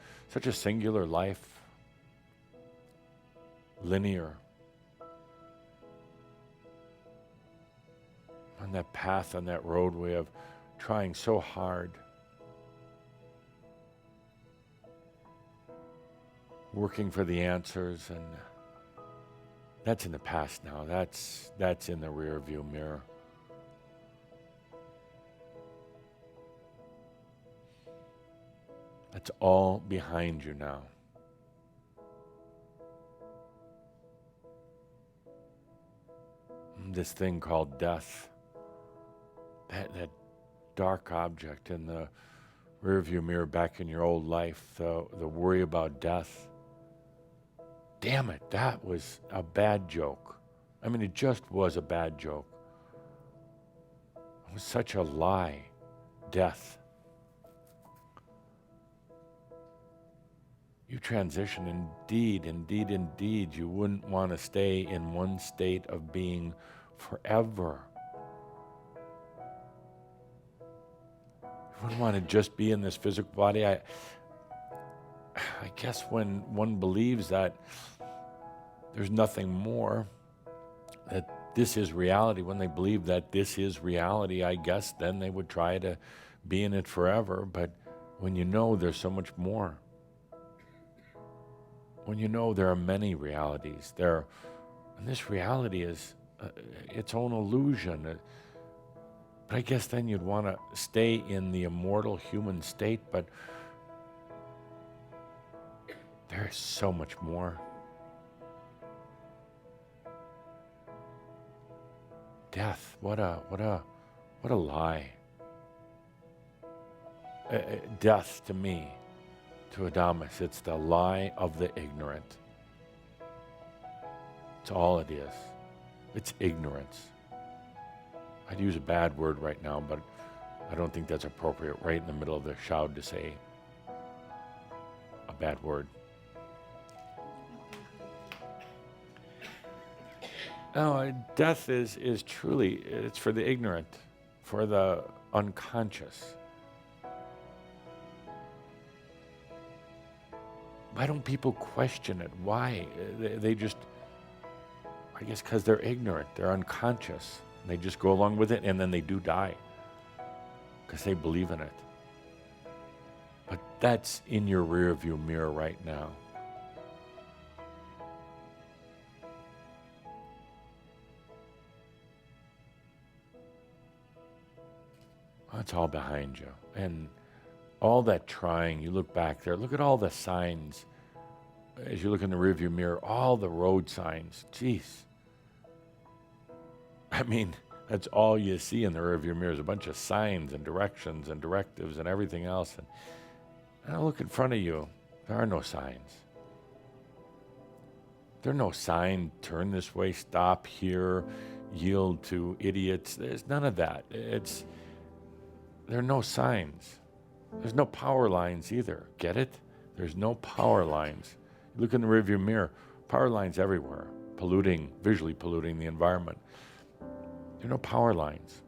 singular life, linear. On that path, on that roadway of trying so hard, working for the answers, and that's in the past now. That's in the rearview mirror. That's all behind you now. This thing called death, that dark object in the rearview mirror back in your old life, the worry about death. Damn it, that was a bad joke. I mean, it just was a bad joke. It was such a lie, death. You transition, indeed, indeed, indeed. You wouldn't want to stay in one state of being forever. You wouldn't want to just be in this physical body. I guess when one believes that there's nothing more, that this is reality, when they believe that this is reality, I guess then they would try to be in it forever. But when you know there's so much more, when you know there are many realities, and this reality is its own illusion. But I guess then you'd want to stay in the immortal human state, but there is so much more. Death, what a lie. Death to me, to Adamus, it's the lie of the ignorant. It's all it is. It's ignorance. I'd use a bad word right now, but I don't think that's appropriate right in the middle of the Shroud to say a bad word. No, death is truly, it's for the ignorant, for the unconscious. Why don't people question it? Why? They just, I guess because they're ignorant, they're unconscious. They just go along with it, and then they do die because they believe in it. But that's in your rearview mirror right now. That's all behind you. And all that trying, you look back there, look at all the signs. As you look in the rearview mirror, all the road signs. Jeez. I mean, that's all you see in the rearview mirror is a bunch of signs and directions and directives and everything else. And I look in front of you, there are no signs. There are no sign, turn this way, stop here, yield to idiots. There's none of that. There are no signs. There's no power lines either. Get it? There's no power lines. You look in the rearview mirror, power lines everywhere, visually polluting the environment. There are no power lines.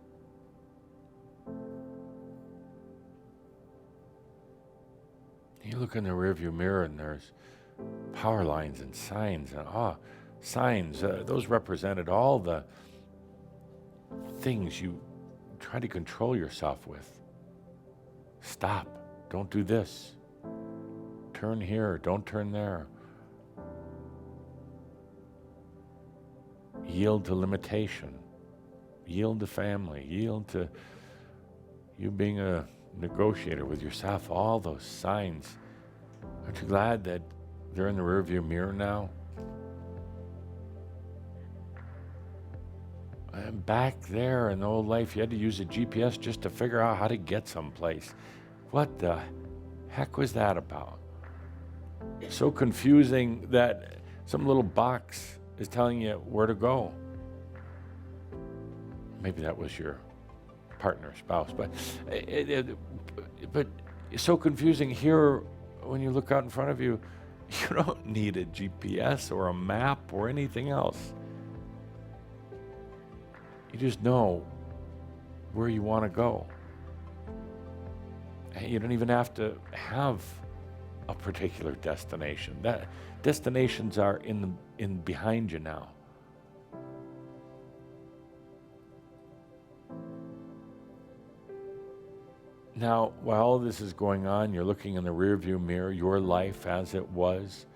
You look in the rearview mirror and there's power lines and signs. And signs, those represented all the things you try to control yourself with. Stop. Don't do this. Turn here. Don't turn there. Yield to limitation. Yield to family. Yield to you being a negotiator with yourself. All those signs. Aren't you glad that they're in the rearview mirror now? And back there in the old life, you had to use a GPS just to figure out how to get someplace. What the heck was that about? So confusing that some little box is telling you where to go. Maybe that was your partner, spouse. But it's so confusing here when you look out in front of you. You don't need a GPS or a map or anything else. You just know where you want to go. You don't even have to have a particular destination. That destinations are in behind you now. Now, while all this is going on, you're looking in the rearview mirror, your life as it was.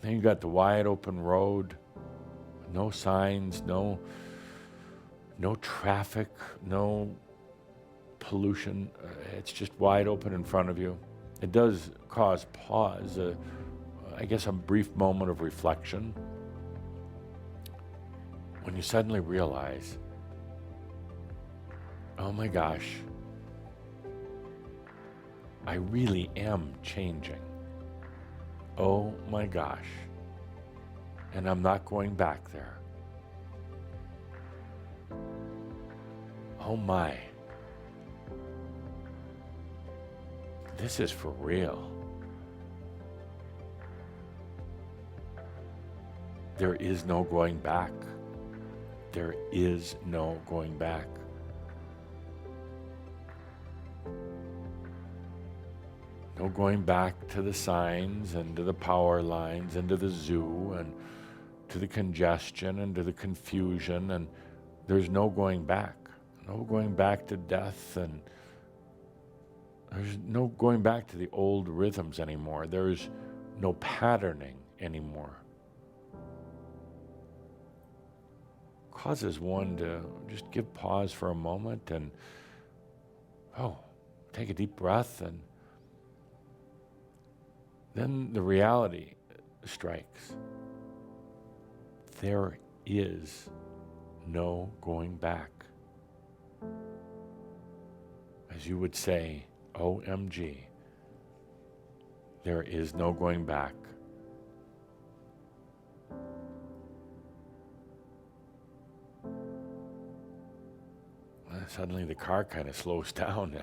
Then you got the wide open road, no signs, no traffic, no pollution. It's just wide open in front of you. It does cause pause, I guess a brief moment of reflection, when you suddenly realize, oh my gosh, I really am changing. Oh my gosh. And I'm not going back there. Oh my. This is for real. There is no going back. There is no going back. No going back to the signs and to the power lines and to the zoo and to the congestion and to the confusion, and there's no going back. No going back to death, and there's no going back to the old rhythms anymore. There's no patterning anymore. Causes one to just give pause for a moment and, take a deep breath, and then the reality strikes. There is no going back. As you would say, OMG, there is no going back. Suddenly the car kind of slows down.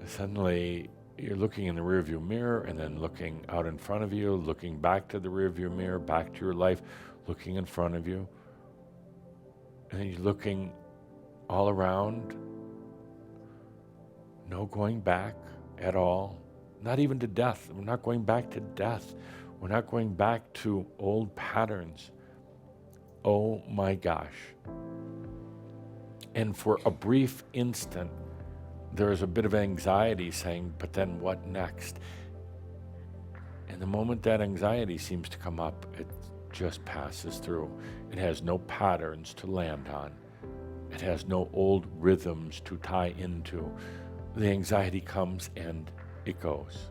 Suddenly you're looking in the rearview mirror and then looking out in front of you, looking back to the rearview mirror, back to your life, looking in front of you. And then you're looking all around. No going back at all. Not even to death. We're not going back to death. We're not going back to old patterns. Oh my gosh. And for a brief instant, there is a bit of anxiety saying, but then what next? And the moment that anxiety seems to come up, it just passes through. It has no patterns to land on. It has no old rhythms to tie into. The anxiety comes and it goes.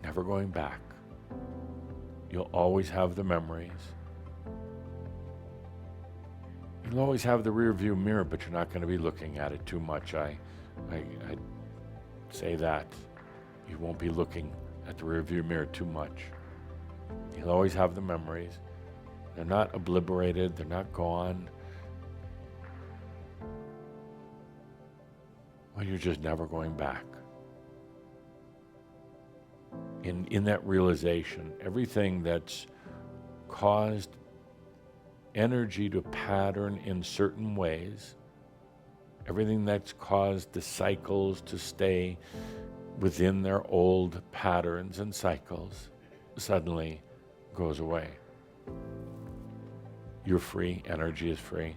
Never going back. You'll always have the memories. You'll always have the rear view mirror, but you're not going to be looking at it too much. I say that. You won't be looking at the rear view mirror too much. You'll always have the memories. They're not obliterated. They're not gone. Well, you're just never going back. In that realization, everything that's caused energy to pattern in certain ways, everything that's caused the cycles to stay within their old patterns and cycles, suddenly goes away. You're free, energy is free.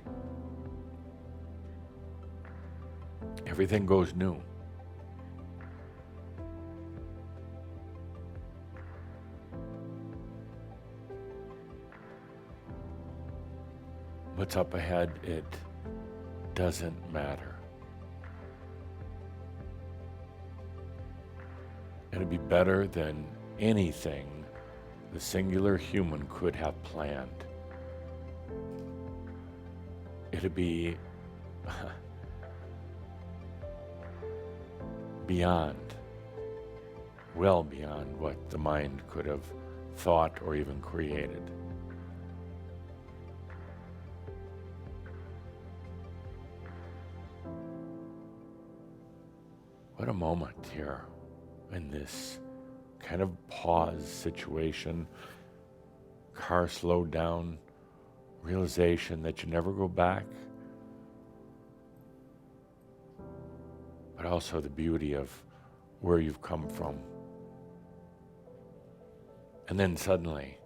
Everything goes new. What's up ahead, it doesn't matter. It'd be better than anything the singular human could have planned. It'd be beyond, well beyond what the mind could have thought or even created. What a moment here in this kind of pause situation. Car slowed down, realization that you never go back, but also the beauty of where you've come from. And then suddenly,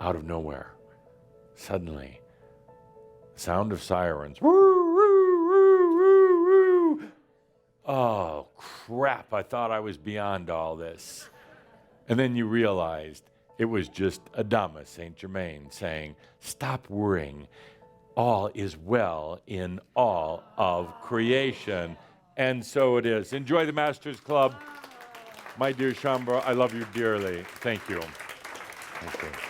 out of nowhere, suddenly, sound of sirens. Woo, woo, woo, woo, woo. Oh, crap, I thought I was beyond all this. And then you realized it was just Адамус, Sent-Жерmen, saying, stop worrying. All is well in all of creation. And so it is. Enjoy the Masters Club. My dear Shambra, I love you dearly. Thank you. Thank you.